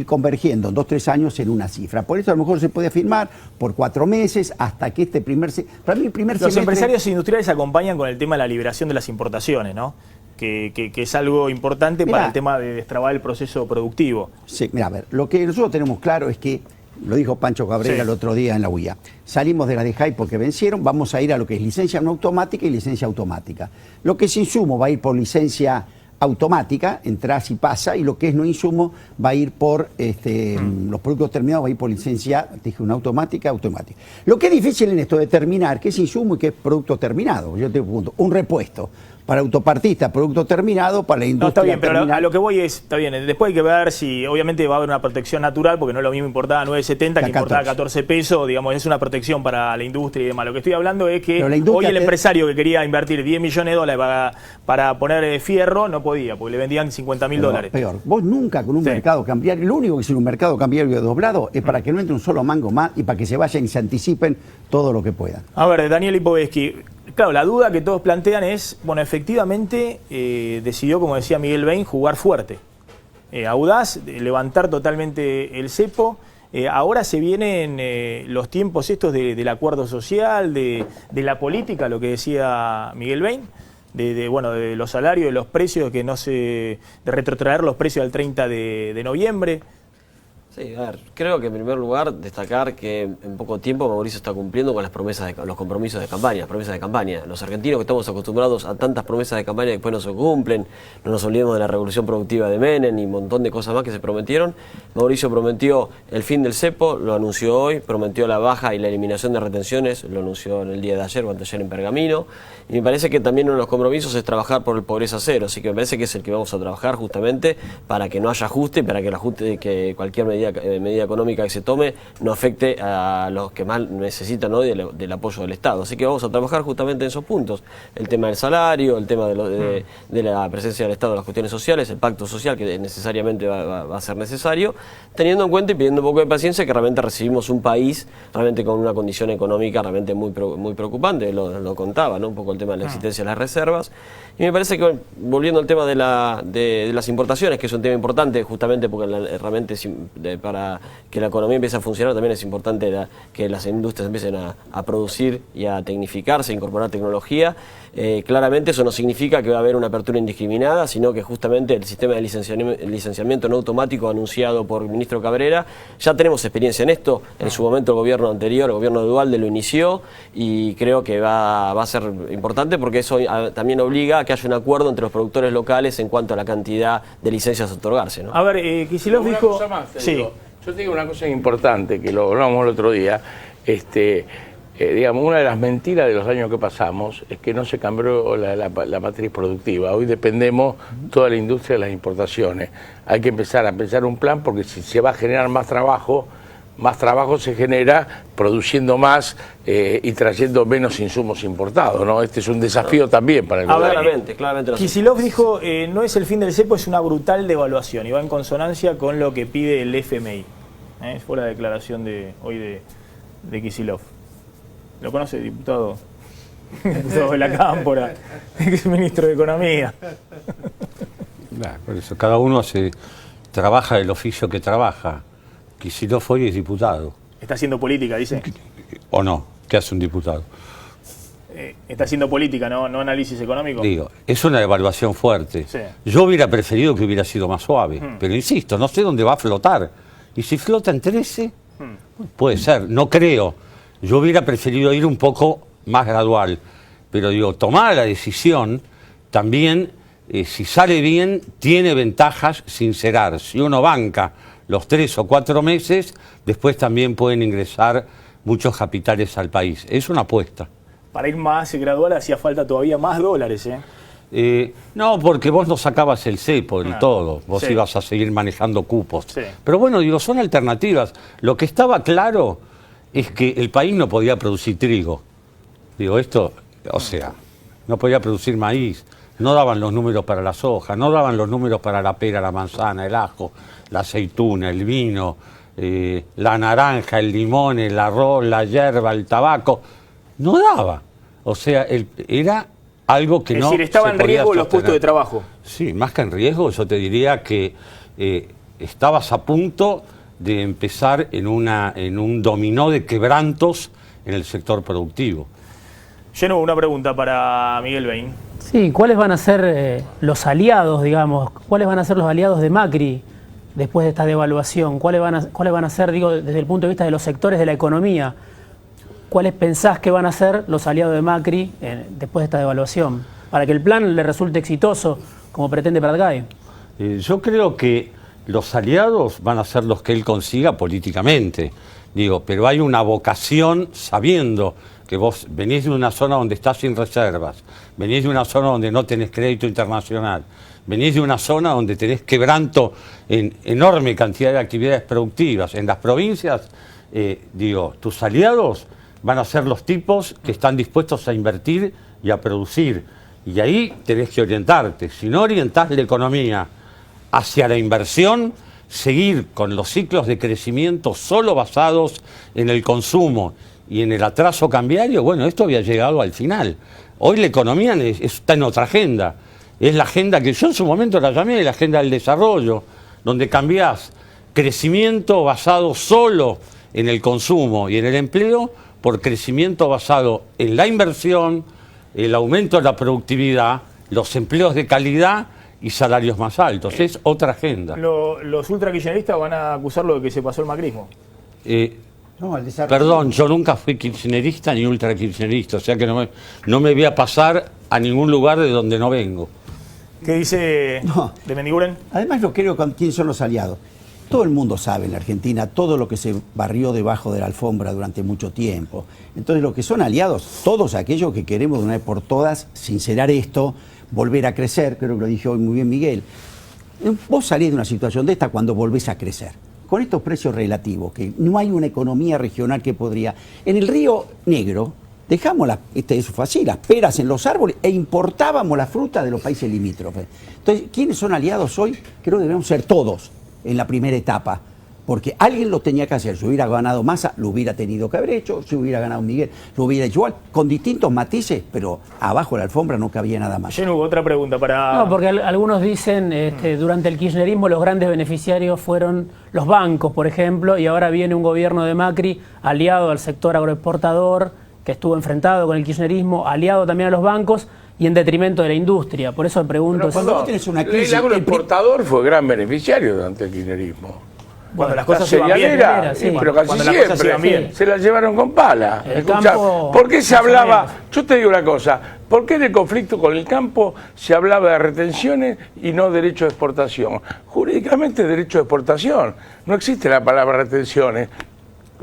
convergiendo en 2 o 3 años en una cifra. Por eso a lo mejor se puede afirmar por 4 meses hasta que este para mí el primer semestre... Los empresarios industriales acompañan con el tema de la liberación de las importaciones, ¿no? Que es algo importante para el tema de destrabar el proceso productivo. Sí, mira, a ver, lo que nosotros tenemos claro es que, lo dijo Pancho Cabrera el otro día en la UIA, salimos de la de JAI porque vencieron, vamos a ir a lo que es licencia no automática y licencia automática. Lo que es insumo va a ir por licencia automática, entras y pasa, y lo que es no insumo va a ir por los productos terminados, va a ir por licencia, dije una automática. Lo que es difícil en esto de determinar qué es insumo y qué es producto terminado. Yo te pregunto, un repuesto para autopartista, producto terminado, para la industria. No, está bien, pero terminal. a lo que voy es, está bien, después hay que ver si, obviamente va a haber una protección natural, porque no es lo mismo importar a 9.70 que importar a 14 pesos, digamos, es una protección para la industria y demás. Lo que estoy hablando es que hoy el empresario que quería invertir 10 millones de dólares para poner fierro, no podía, porque le vendían 50.000 dólares. Peor, vos nunca con un mercado cambiario, lo único que sirve un mercado cambiario doblado es para que no entre un solo mango más y para que se vayan y se anticipen todo lo que puedan. A ver, Daniel Lipovetsky, claro, la duda que todos plantean es, bueno, efectivamente decidió, como decía Miguel Bain, jugar fuerte. Audaz, levantar totalmente el cepo. Ahora se vienen los tiempos estos del acuerdo social, de la política, lo que decía Miguel Bain, de los salarios, de los precios, que no se, de retrotraer los precios al 30 de noviembre. Sí, a ver, creo que en primer lugar destacar que en poco tiempo Mauricio está cumpliendo con las promesas, los compromisos de campaña, las promesas de campaña. Los argentinos que estamos acostumbrados a tantas promesas de campaña que después no se cumplen, no nos olvidemos de la revolución productiva de Menem y un montón de cosas más que se prometieron. Mauricio prometió el fin del cepo, lo anunció hoy, prometió la baja y la eliminación de retenciones, lo anunció en el día de ayer o anteayer en Pergamino. Y me parece que también uno de los compromisos es trabajar por el pobreza cero, así que me parece que es el que vamos a trabajar justamente para que no haya ajuste, para que el ajuste, que cualquier medida económica que se tome no afecte a los que más necesitan hoy del apoyo del Estado. Así que vamos a trabajar justamente en esos puntos. El tema del salario, el tema de la presencia del Estado en las cuestiones sociales, el pacto social que necesariamente va a ser necesario, teniendo en cuenta y pidiendo un poco de paciencia que realmente recibimos un país realmente con una condición económica realmente muy preocupante, lo contaba, ¿no? Un poco el tema de la existencia de las reservas. Y me parece que, volviendo al tema de las importaciones, que es un tema importante justamente porque realmente para que la economía empiece a funcionar también es importante que las industrias empiecen a producir y a tecnificarse, a incorporar tecnología. Claramente eso no significa que va a haber una apertura indiscriminada, sino que justamente el sistema de licenciamiento no automático anunciado por el ministro Cabrera, ya tenemos experiencia en esto. En su momento el gobierno anterior, el gobierno de Duhalde, lo inició y creo que va a ser importante porque eso también obliga a que haya un acuerdo entre los productores locales en cuanto a la cantidad de licencias a otorgarse, ¿no? A ver, Kicillof dijo... Una cosa más, yo te digo una cosa importante que lo hablamos el otro día. Digamos, una de las mentiras de los años que pasamos es que no se cambió la matriz productiva. Hoy dependemos toda la industria de las importaciones. Hay que empezar a pensar un plan porque si se va a generar más trabajo se genera produciendo más y trayendo menos insumos importados, ¿no? Este es un desafío también para el gobierno. Claramente. Kicillof dijo, no es el fin del cepo, es una brutal devaluación y va en consonancia con lo que pide el FMI. Fue la declaración de hoy de Kicillof. ¿Lo conoce, diputado? Diputado de la Cámpora, ex ministro de Economía. Claro, por eso cada uno trabaja el oficio que trabaja. Kicillof hoy es diputado. Está haciendo política, dice. ¿O no? ¿Qué hace un diputado? Está haciendo política, no análisis económico. Digo, es una evaluación fuerte. Sí. Yo hubiera preferido que hubiera sido más suave, pero insisto, no sé dónde va a flotar. Y si flota en 13, puede ser, no creo. Yo hubiera preferido ir un poco más gradual. Pero digo, tomar la decisión también, si sale bien, tiene ventajas sincerar. Si uno banca los 3 o 4 meses, después también pueden ingresar muchos capitales al país. Es una apuesta. Para ir más gradual hacía falta todavía más dólares, No, porque vos no sacabas el cepo del todo, vos sí. ibas a seguir manejando cupos. Sí. Pero bueno, digo, son alternativas. Lo que estaba claro es que el país no podía producir trigo. Digo, esto, o sea, no podía producir maíz, no daban los números para la soja, no daban los números para la pera, la manzana, el ajo, la aceituna, el vino, la naranja, el limón, el arroz, la yerba, el tabaco. No daba. O sea, era algo que no. Es decir, estaban en se podía riesgo los sostener. puestos de trabajo. Sí, más que en riesgo, yo te diría que estabas a punto de empezar en un dominó de quebrantos en el sector productivo. Lleno, una pregunta para Miguel Bain. Sí, ¿cuáles van a ser los aliados, digamos? ¿Cuáles van a ser los aliados de Macri después de esta devaluación? ¿Cuáles van a ser, digo, desde el punto de vista de los sectores de la economía? ¿Cuáles pensás que van a ser los aliados de Macri después de esta devaluación? Para que el plan le resulte exitoso, como pretende Pratgay. Yo creo que los aliados van a ser los que él consiga políticamente. Digo, pero hay una vocación sabiendo que vos venís de una zona donde estás sin reservas, venís de una zona donde no tenés crédito internacional, venís de una zona donde tenés quebranto en enorme cantidad de actividades productivas. En las provincias, digo, tus aliados van a ser los tipos que están dispuestos a invertir y a producir. Y ahí tenés que orientarte. Si no orientás la economía hacia la inversión, seguir con los ciclos de crecimiento solo basados en el consumo y en el atraso cambiario, bueno, esto había llegado al final. Hoy la economía está en otra agenda. Es la agenda que yo en su momento la llamé la agenda del desarrollo, donde cambiás crecimiento basado solo en el consumo y en el empleo por crecimiento basado en la inversión, el aumento de la productividad, los empleos de calidad y salarios más altos. Es otra agenda. Los ultra-kirchneristas van a acusarlo de que se pasó el macrismo. No, el desarrollo. Perdón, yo nunca fui kirchnerista ni ultra-kirchnerista, o sea que no me voy a pasar a ningún lugar de donde no vengo. ¿Qué dice No. de Mendiguren? Además, no creo con quiénes son los aliados. Todo el mundo sabe en la Argentina todo lo que se barrió debajo de la alfombra durante mucho tiempo. Entonces, lo que son aliados, todos aquellos que queremos de una vez por todas sincerar esto, volver a crecer, creo que lo dijo hoy muy bien Miguel. Vos salís de una situación de esta cuando volvés a crecer. Con estos precios relativos, que no hay una economía regional que podría. En el Río Negro, dejamos eso fue así, las peras en los árboles e importábamos la fruta de los países limítrofes. Entonces, ¿quiénes son aliados hoy? Creo que debemos ser todos en la primera etapa, porque alguien lo tenía que hacer. Si hubiera ganado Massa, lo hubiera tenido que haber hecho. Si hubiera ganado Miguel, lo hubiera hecho igual, con distintos matices, pero abajo de la alfombra no cabía nada más. Lleno, otra pregunta para... No, porque algunos dicen, durante el kirchnerismo los grandes beneficiarios fueron los bancos, por ejemplo, y ahora viene un gobierno de Macri aliado al sector agroexportador, que estuvo enfrentado con el kirchnerismo, aliado también a los bancos, y en detrimento de la industria. Por eso me pregunto... Pero cuando vos tenés una crisis... El agroexportador fue gran beneficiario durante el kirchnerismo. Cuando las La cosas iban bien. cerealera, sí. pero casi Cuando las cosas siempre iban bien. se la llevaron con pala. El Escuchá, campo, ¿por qué se más o hablaba? menos. Yo te digo una cosa, ¿por qué en el conflicto con el campo se hablaba de retenciones y no derecho de exportación? Jurídicamente derecho de exportación, no existe la palabra retenciones.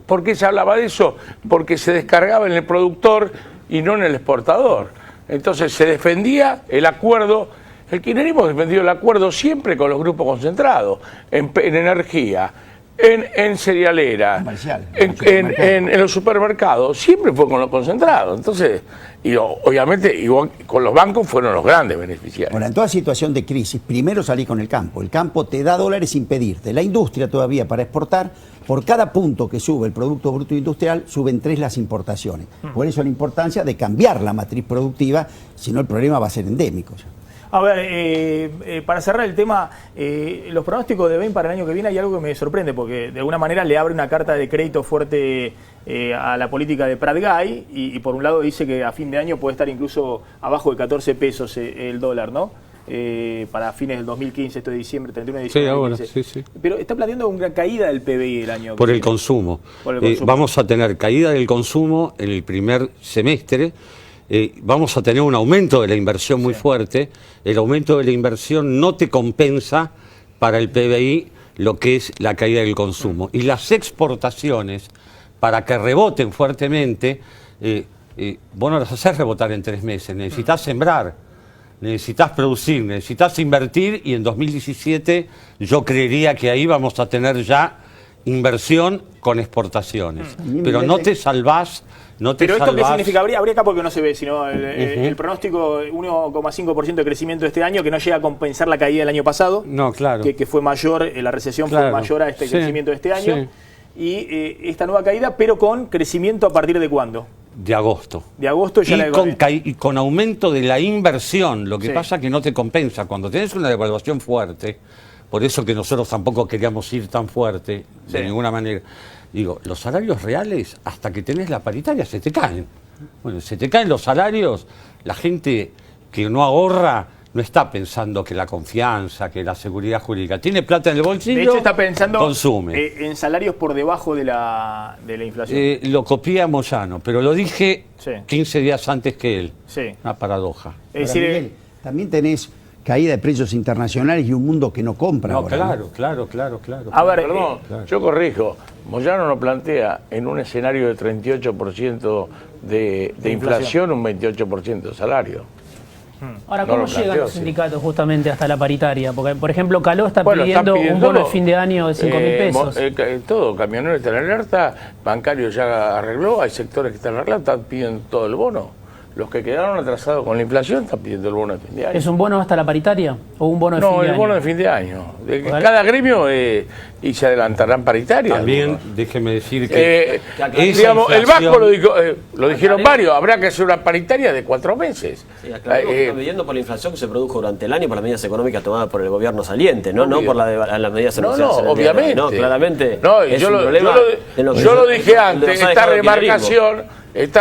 ¿Por qué se hablaba de eso? Porque se descargaba en el productor y no en el exportador. Entonces se defendía el acuerdo. El kirchnerismo defendió el acuerdo siempre con los grupos concentrados, en energía, en cerealera, Comercial, en los supermercados, siempre fue con los concentrados. Entonces, y obviamente, igual con los bancos fueron los grandes beneficiarios. Bueno, en toda situación de crisis, primero salí con el campo. El campo te da dólares sin pedirte. La industria todavía para exportar, por cada punto que sube el Producto Bruto Industrial, suben 3 las importaciones. Por eso la importancia de cambiar la matriz productiva, si no el problema va a ser endémico. A ver, para cerrar el tema, los pronósticos de Bain para el año que viene hay algo que me sorprende, porque de alguna manera le abre una carta de crédito fuerte a la política de Prat-Gay y por un lado dice que a fin de año puede estar incluso abajo de 14 pesos el dólar, ¿no? Para fines del 2015, esto de diciembre, 31 de diciembre. Sí, ahora, 2015. sí. Pero está planteando una caída del PBI el año que Por el viene. consumo. Por el consumo. Vamos a tener caída del consumo en el primer semestre. Vamos a tener un aumento de la inversión muy fuerte. El aumento de la inversión no te compensa para el PBI lo que es la caída del consumo. Y las exportaciones, para que reboten fuertemente, vos no las haces rebotar en 3 meses. Necesitas sembrar, necesitas producir, necesitas invertir, y en 2017 yo creería que ahí vamos a tener ya inversión con exportaciones. Pero no te salvás. Pero esto qué significa, habría acá porque no se ve, sino el pronóstico 1,5% de crecimiento este año, que no llega a compensar la caída del año pasado, No, claro. que fue mayor, la recesión fue mayor a este crecimiento de este año, y esta nueva caída, pero con crecimiento a partir de ¿cuándo? De agosto. De agosto ya Y con aumento de la inversión. Lo que pasa es que no te compensa. Cuando tenés una devaluación fuerte, por eso que nosotros tampoco queríamos ir tan fuerte, de ninguna manera. Digo, los salarios reales, hasta que tenés la paritaria, se te caen. Bueno, se te caen los salarios, la gente que no ahorra no está pensando que la confianza, que la seguridad jurídica. Tiene plata en el bolsillo, de hecho está pensando consume. En salarios por debajo de la inflación. Lo copié a Moyano, pero lo dije 15 días antes que él. Sí. Una paradoja. Es decir, Miguel, también tenés caída de precios internacionales y un mundo que no compra. No, ahora, claro. A ver, Perdón, yo corrijo. Moyano no plantea en un escenario de 38% de inflación un 28% de salario. Ahora, No ¿cómo lo llegan planteó, los sí. sindicatos justamente hasta la paritaria? Porque, por ejemplo, Caló está Bueno, pidiendo están un bono de fin de año de 5.000 pesos. Todo, camionero está en alerta, bancario ya arregló, hay sectores que están arreglados, están pidiendo todo el bono. Los que quedaron atrasados con la inflación están pidiendo el bono de fin de año. ¿Es un bono hasta la paritaria o un bono de fin de año? No, el bono de fin de año. Cada gremio y se adelantarán paritarias. También, déjeme decir que digamos, el Vasco lo dijeron varios, habrá que hacer una paritaria de 4 meses. Sí, aclaremos que están midiendo por la inflación que se produjo durante el año, por las medidas económicas tomadas por el gobierno saliente, no por las medidas anunciadas. No, obviamente. No, claramente. No, es yo un problema yo lo dije antes, esta remarcación.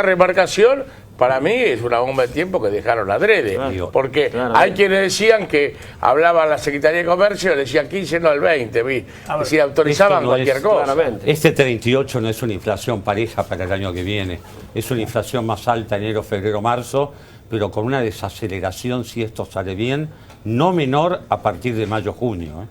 remarcación para mí es una bomba de tiempo que dejaron adrede. Claro, porque hay quienes decían que hablaba la Secretaría de Comercio, decía 15, no el 20, y si autorizaban cualquier cosa. Claramente. Este 38 no es una inflación pareja para el año que viene. Es una inflación más alta enero, febrero, marzo, pero con una desaceleración, si esto sale bien, no menor a partir de mayo, junio.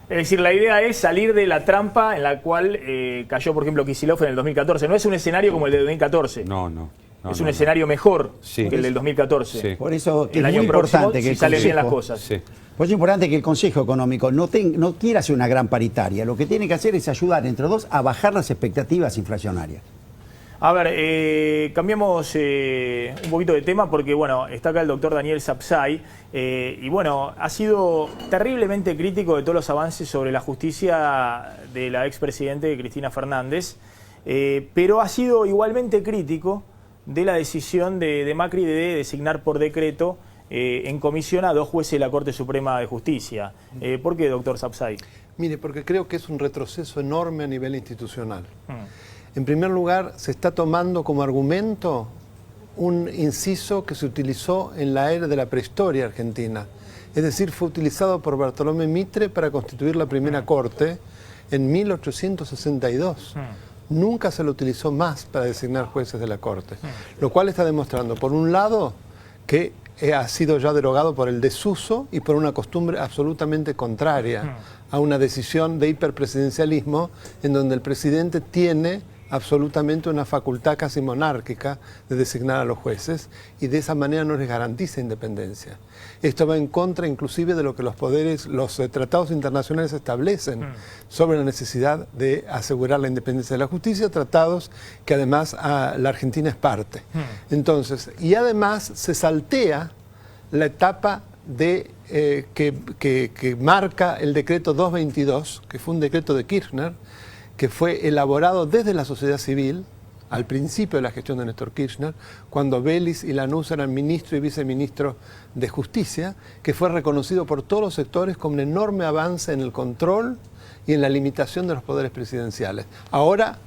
Es decir, la idea es salir de la trampa en la cual cayó, por ejemplo, Kicillof en el 2014. No es un escenario como el de 2014. No. Es un escenario mejor Sí. que el del 2014. Sí. Por eso que El es año muy próximo, importante que si el salen bien las Consejo- cosas. Sí. Por eso es importante que el Consejo Económico no quiera hacer una gran paritaria. Lo que tiene que hacer es ayudar entre dos a bajar las expectativas inflacionarias. A ver, cambiamos un poquito de tema porque, bueno, está acá el doctor Daniel Sapsay y, bueno, ha sido terriblemente crítico de todos los avances sobre la justicia de la expresidente Cristina Fernández, pero ha sido igualmente crítico de la decisión de Macri de designar por decreto en comisión a 2 jueces de la Corte Suprema de Justicia. ¿Por qué, doctor Sapsay? Mire, porque creo que es un retroceso enorme a nivel institucional. En primer lugar, se está tomando como argumento un inciso que se utilizó en la era de la prehistoria argentina. Es decir, fue utilizado por Bartolomé Mitre para constituir la primera corte en 1862. Nunca se lo utilizó más para designar jueces de la corte. Lo cual está demostrando, por un lado, que ha sido ya derogado por el desuso y por una costumbre absolutamente contraria a una decisión de hiperpresidencialismo en donde el presidente tiene absolutamente una facultad casi monárquica de designar a los jueces y de esa manera no les garantiza independencia. Esto va en contra inclusive de lo que los tratados internacionales establecen sobre la necesidad de asegurar la independencia de la justicia, tratados que además la Argentina es parte. Entonces, y además se saltea la etapa de que marca el decreto 222, que fue un decreto de Kirchner, que fue elaborado desde la sociedad civil, al principio de la gestión de Néstor Kirchner, cuando Vélez y Lanús eran ministro y viceministro de Justicia, que fue reconocido por todos los sectores como un enorme avance en el control y en la limitación de los poderes presidenciales. Ahora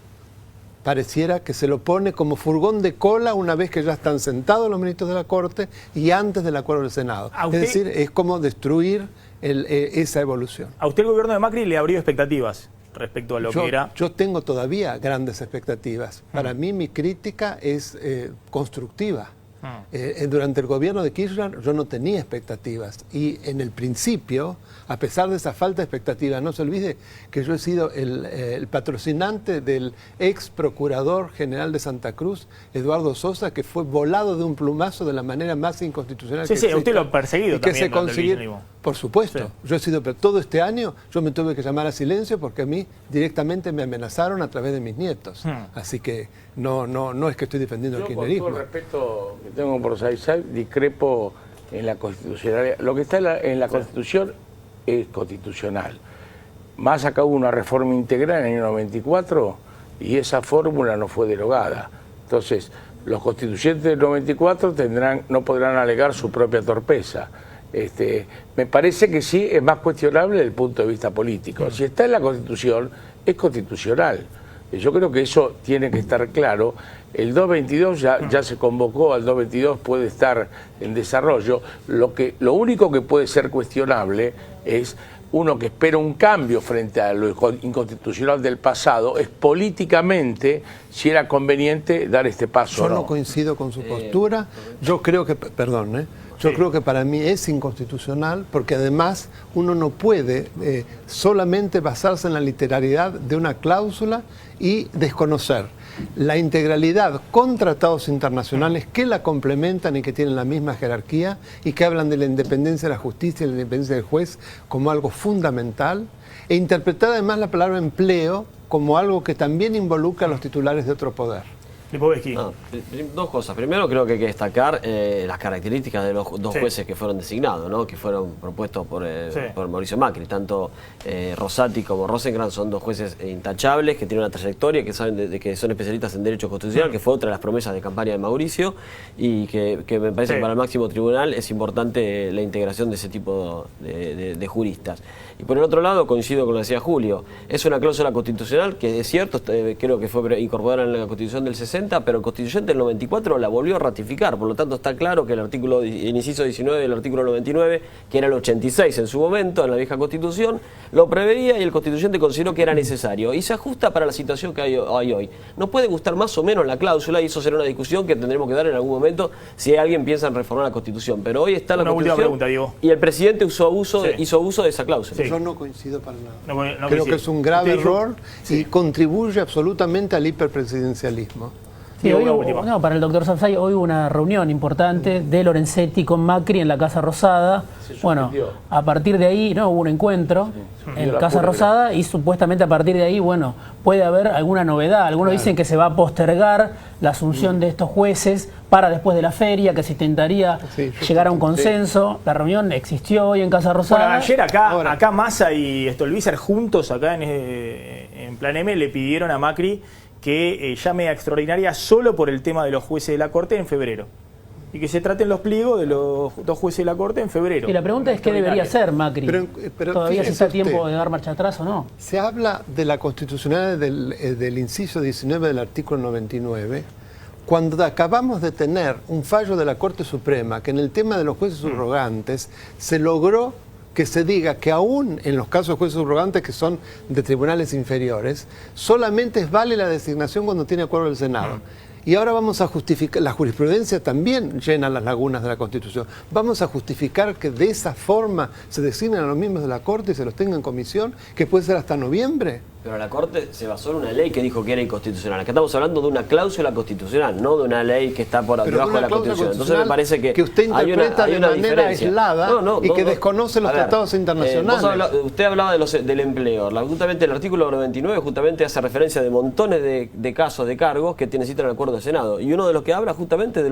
pareciera que se lo pone como furgón de cola una vez que ya están sentados los ministros de la Corte y antes del acuerdo del Senado. Es decir, es como destruir esa evolución. ¿A usted el gobierno de Macri le abrió expectativas respecto a lo que era? Yo tengo todavía grandes expectativas. Para mí mi crítica es constructiva. Durante el gobierno de Kirchner yo no tenía expectativas y en el principio, a pesar de esa falta de expectativas, no se olvide que yo he sido el patrocinante del ex procurador general de Santa Cruz, Eduardo Sosa, que fue volado de un plumazo de la manera más inconstitucional que existe. Usted lo ha perseguido y que también se consiguió. Por supuesto, sí. Yo he sido, pero todo este año yo me tuve que llamar a silencio porque a mí directamente me amenazaron a través de mis nietos. Así que no es que estoy defendiendo el kirchnerismo. Con todo el respeto que tengo por Saizai, discrepo en la constitucionalidad. Lo que está en la Constitución es constitucional. Más acá hubo una reforma integral en el año 94 y esa fórmula no fue derogada. Entonces, los constituyentes del 94 no podrán alegar su propia torpeza. Me parece que sí es más cuestionable desde el punto de vista político. Si está en la Constitución, es constitucional. Yo creo que eso tiene que estar claro. El 222 ya se convocó, al 222 puede estar en desarrollo. Lo único que puede ser cuestionable es uno que espera un cambio frente a lo inconstitucional del pasado, es políticamente si era conveniente dar este paso. Yo no coincido con su postura. Yo creo que, perdón, yo creo que para mí es inconstitucional porque además uno no puede solamente basarse en la literalidad de una cláusula y desconocer la integralidad con tratados internacionales que la complementan y que tienen la misma jerarquía y que hablan de la independencia de la justicia y la independencia del juez como algo fundamental, e interpretar además la palabra empleo como algo que también involucra a los titulares de otro poder. Dos cosas. Primero, creo que hay que destacar las características de los dos jueces que fueron designados, ¿no? Que fueron propuestos por Mauricio Macri. Tanto Rosati como Rosenkrantz son dos jueces intachables, que tienen una trayectoria, que saben que son especialistas en derecho constitucional, que fue otra de las promesas de campaña de Mauricio, y que me parece que para el máximo tribunal es importante la integración de ese tipo de juristas. Y por el otro lado, coincido con lo que decía Julio, es una cláusula constitucional que es cierto, creo que fue incorporada en la Constitución del 60, pero el Constituyente del 94 la volvió a ratificar, por lo tanto está claro que el inciso 19 del artículo 99, que era el 86 en su momento, en la vieja Constitución, lo preveía y el Constituyente consideró que era necesario y se ajusta para la situación que hay hoy. Nos puede gustar más o menos la cláusula y eso será una discusión que tendremos que dar en algún momento si alguien piensa en reformar la Constitución, pero hoy está la Constitución pregunta, Diego. Y el presidente hizo uso de esa cláusula. Yo no coincido para nada. Creo que es un grave error y contribuye absolutamente al hiperpresidencialismo. Sí, para el doctor Saizai hoy hubo una reunión importante de Lorenzetti con Macri en la Casa Rosada. Bueno, a partir de ahí hubo un encuentro en Casa Rosada y supuestamente a partir de ahí, puede haber alguna novedad. Algunos dicen que se va a postergar la asunción de estos jueces para después de la feria, que se intentaría llegar a un consenso. La reunión existió hoy en Casa Rosada. Bueno, ayer acá Massa y Stolbizer juntos acá en Plan M le pidieron a Macri que llame a extraordinaria solo por el tema de los jueces de la Corte en febrero. Y que se traten los pliegos de los dos jueces de la Corte en febrero. Y la pregunta es qué debería hacer Macri. Pero ¿Todavía se está a tiempo de dar marcha atrás o no? Se habla de la constitucionalidad del inciso 19 del artículo 99, cuando acabamos de tener un fallo de la Corte Suprema que en el tema de los jueces subrogantes se logró que se diga que aún en los casos de jueces subrogantes que son de tribunales inferiores, solamente vale la designación cuando tiene acuerdo del Senado. Y ahora vamos a justificar, la jurisprudencia también llena las lagunas de la Constitución, vamos a justificar que de esa forma se designen a los miembros de la Corte y se los tenga en comisión, que puede ser hasta noviembre. Pero la Corte se basó en una ley que dijo que era inconstitucional. Acá estamos hablando de una cláusula constitucional, no de una ley que está por debajo de la Constitución. Entonces me parece que usted interpreta de manera aislada y que desconoce los tratados internacionales. Usted hablaba del empleo. Justamente el artículo 99 justamente hace referencia de montones de casos de cargos que necesitan el acuerdo del Senado. Y uno de los que habla justamente es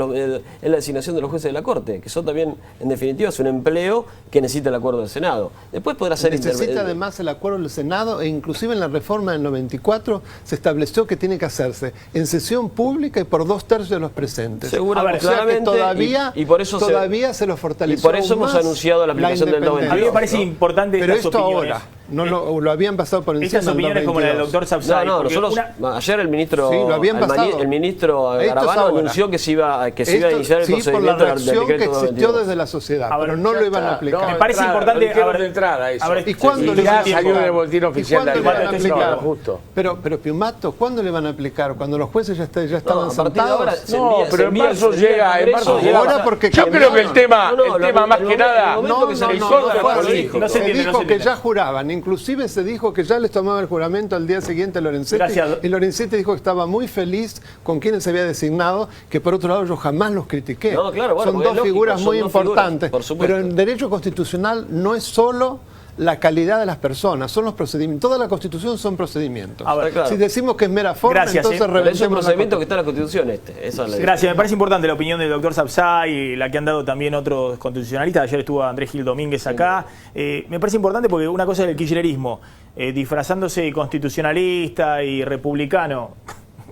la designación de los jueces de la Corte, que son también, en definitiva, es un empleo que necesita el acuerdo del Senado. Después podrá ser... Necesita además el acuerdo del Senado e inclusive en la reforma del 94 se estableció que tiene que hacerse en sesión pública y por 2/3 de los presentes. Seguramente, o sea que claramente, todavía, y por eso todavía se lo fortaleció. Y por eso hemos más anunciado la aplicación del 92. A mí me parece importante Pero estas esto opiniones. ahora, no lo habían pasado por encima. Estas opiniones como la del doctor Sapsay. No, porque nosotros, ayer el ministro, Sí, lo habían pasado. el ministro Esto es Garabano ahora. anunció que se iba a Esto, iniciar el sí, por la procedimiento del reacción que decreto existió 92. desde la sociedad, A ver, pero no ya lo iban a está. aplicar. Me parece importante. Lo dijeron de entrada eso. a ver, ¿Y cuándo Sí, le ya van a salió aplicar? en el boletín oficial de ¿Y cuándo le van a ayer. aplicar? No, justo. Pero Piumato, ¿cuándo le van a aplicar? Cuando los jueces ya estaban a partir de ahora sentados. No, pero en marzo llega, en marzo llega. Ahora porque Yo creo que el tema más que nada, el momento que se el anunció código no fue de así. político. No se se entiende, dijo no se que entiende. ya juraban, inclusive se dijo que ya les tomaba el juramento al día siguiente a Lorenzetti. Gracias. Y Lorenzetti dijo que estaba muy feliz con quienes se había designado, que por otro lado yo jamás los critiqué. No, claro, bueno, son porque dos es lógico, figuras son muy dos figuras, importantes. por supuesto. Pero en derecho constitucional no es solo la calidad de las personas, son los procedimientos. Toda la Constitución son procedimientos. A ver, claro. Si decimos que es mera forma, Gracias, entonces Pero es un reventemos la procedimiento que Constitución. está en la Constitución Esa es la Gracias, me parece importante la opinión del doctor Sapsay y la que han dado también otros constitucionalistas. Ayer estuvo Andrés Gil Domínguez acá. Me parece importante porque una cosa es el kirchnerismo, disfrazándose de constitucionalista y republicano,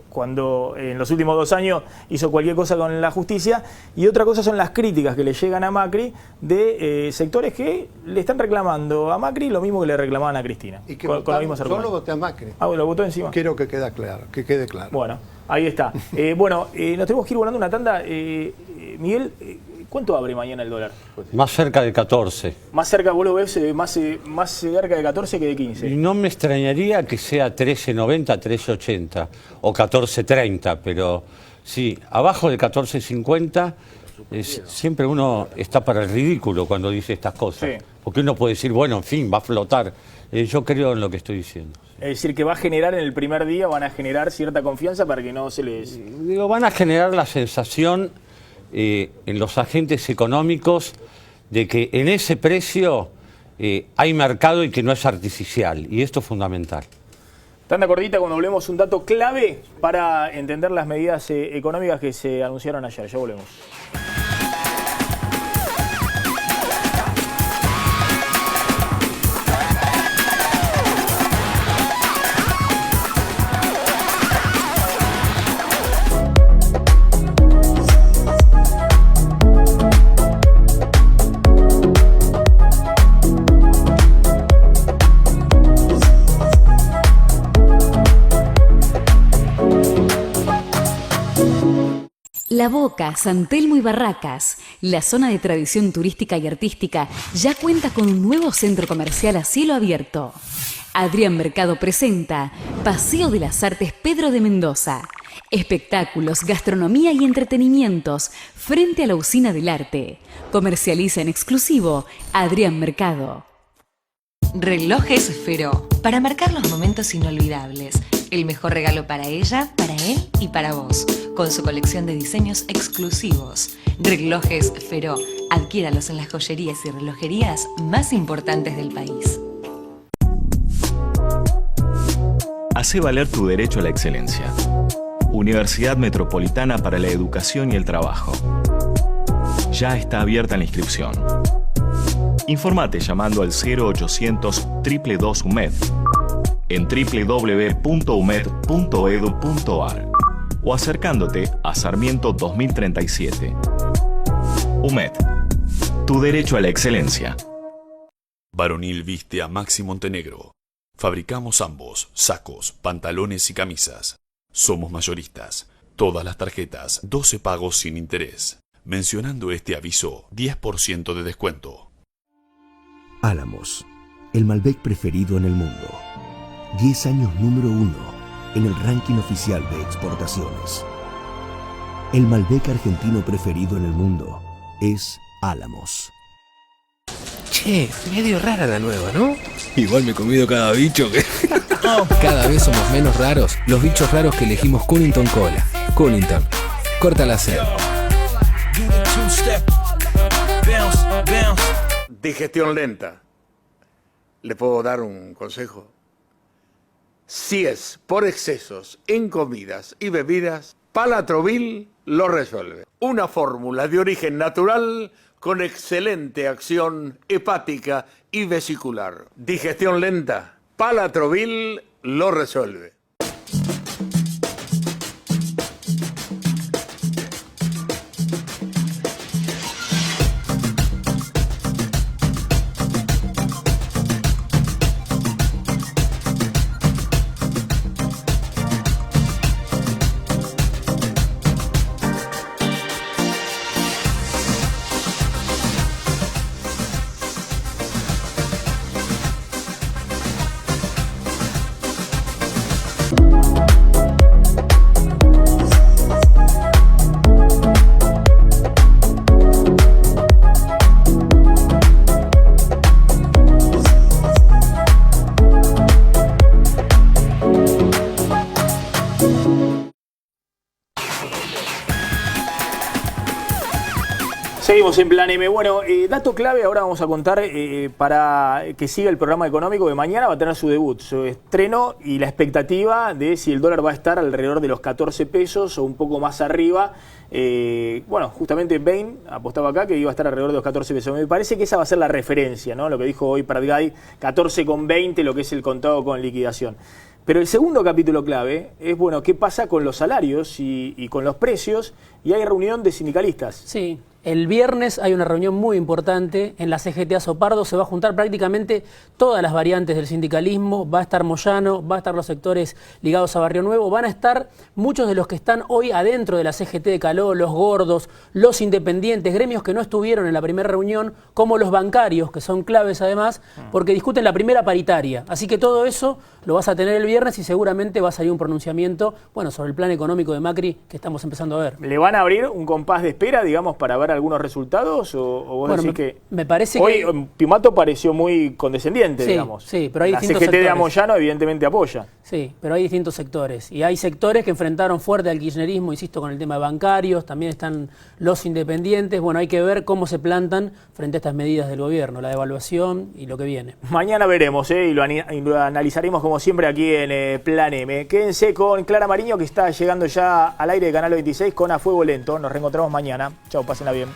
cuando en los últimos 2 años hizo cualquier cosa con la justicia, y otra cosa son las críticas que le llegan a Macri de sectores que le están reclamando a Macri lo mismo que le reclamaban a Cristina. Y que con los mismos yo lo argumentos. voté a Macri. Ah, bueno, lo votó encima. Quiero que quede claro. Bueno, ahí está. Nos tenemos que ir volando una tanda. Miguel, ¿cuánto abre mañana el dólar? Más cerca de 14. Más cerca, vos lo ves, más cerca de 14 que de 15. Y no me extrañaría que sea 13.90, 13.80 o 14.30, pero sí, abajo de 14.50 siempre uno está para el ridículo cuando dice estas cosas. Sí. Porque uno puede decir, bueno, en fin, va a flotar. Yo creo en lo que estoy diciendo. Es decir, que va a generar en el primer día, van a generar cierta confianza para que no se les... Digo, van a generar la sensación en los agentes económicos de que en ese precio hay mercado y que no es artificial, y esto es fundamental. Tanda cortita cuando volvemos, un dato clave para entender las medidas económicas que se anunciaron ayer. Ya volvemos. La Boca, San Telmo y Barracas, la zona de tradición turística y artística, ya cuenta con un nuevo centro comercial a cielo abierto. Adrián Mercado presenta Paseo de las Artes Pedro de Mendoza. Espectáculos, gastronomía y entretenimientos frente a la Usina del Arte. Comercializa en exclusivo Adrián Mercado. Relojes Feró, para marcar los momentos inolvidables. El mejor regalo para ella, para él y para vos, con su colección de diseños exclusivos. Relojes Feró, adquiéralos en las joyerías y relojerías más importantes del país. Hace valer tu derecho a la excelencia. Universidad Metropolitana para la Educación y el Trabajo. Ya está abierta la inscripción. Infórmate llamando al 0800 222 UMED en www.umed.edu.ar o acercándote a Sarmiento 2037. UMED, tu derecho a la excelencia. Varonil viste a Maxi Montenegro. Fabricamos ambos, sacos, pantalones y camisas. Somos mayoristas. Todas las tarjetas, 12 pagos sin interés. Mencionando este aviso, 10% de descuento. Álamos, el Malbec preferido en el mundo. 10 años número 1 en el ranking oficial de exportaciones. El Malbec argentino preferido en el mundo es Álamos. Che, medio rara la nueva, ¿no? Igual me he comido cada bicho que... Cada vez somos menos raros los bichos raros que elegimos Cunnington Cola. Cunnington, corta la sed. Digestión lenta. ¿Le puedo dar un consejo? Si es por excesos en comidas y bebidas, Palatrovil lo resuelve. Una fórmula de origen natural con excelente acción hepática y vesicular. Digestión lenta. Palatrovil lo resuelve. Seguimos en Plan M. Bueno, dato clave, ahora vamos a contar para que siga el programa económico, que mañana va a tener su debut, su estreno y la expectativa de si el dólar va a estar alrededor de los 14 pesos o un poco más arriba. Bueno, justamente Bain apostaba acá que iba a estar alrededor de los 14 pesos. Me parece que esa va a ser la referencia, ¿no? Lo que dijo hoy Pratgay, 14,20, lo que es el contado con liquidación. Pero el segundo capítulo clave es, bueno, qué pasa con los salarios y con los precios, y hay reunión de sindicalistas. Sí. El viernes hay una reunión muy importante en la CGT Azopardo, se va a juntar prácticamente todas las variantes del sindicalismo, va a estar Moyano, va a estar los sectores ligados a Barrio Nuevo, van a estar muchos de los que están hoy adentro de la CGT de Caló, los gordos, los independientes, gremios que no estuvieron en la primera reunión, como los bancarios, que son claves además, porque discuten la primera paritaria. Así que todo eso lo vas a tener el viernes y seguramente va a salir un pronunciamiento, bueno, sobre el plan económico de Macri que estamos empezando a ver. ¿Le van a abrir un compás de espera, digamos, para ver algunos resultados? ¿O vos bueno, decís que me parece hoy que Piumato pareció muy condescendiente, sí, digamos? Sí, pero hay la distintos CGT sectores. de Moyano evidentemente apoya. Sí, pero hay distintos sectores. Y hay sectores que enfrentaron fuerte al kirchnerismo, insisto, con el tema de bancarios, también están los independientes. Bueno, hay que ver cómo se plantan frente a estas medidas del gobierno, la devaluación y lo que viene. Mañana veremos, y lo analizaremos como siempre aquí en Plan M. Quédense con Clara Mariño, que está llegando ya al aire de Canal 26 con A Fuego Lento. Nos reencontramos mañana. Chau, pásenla bien.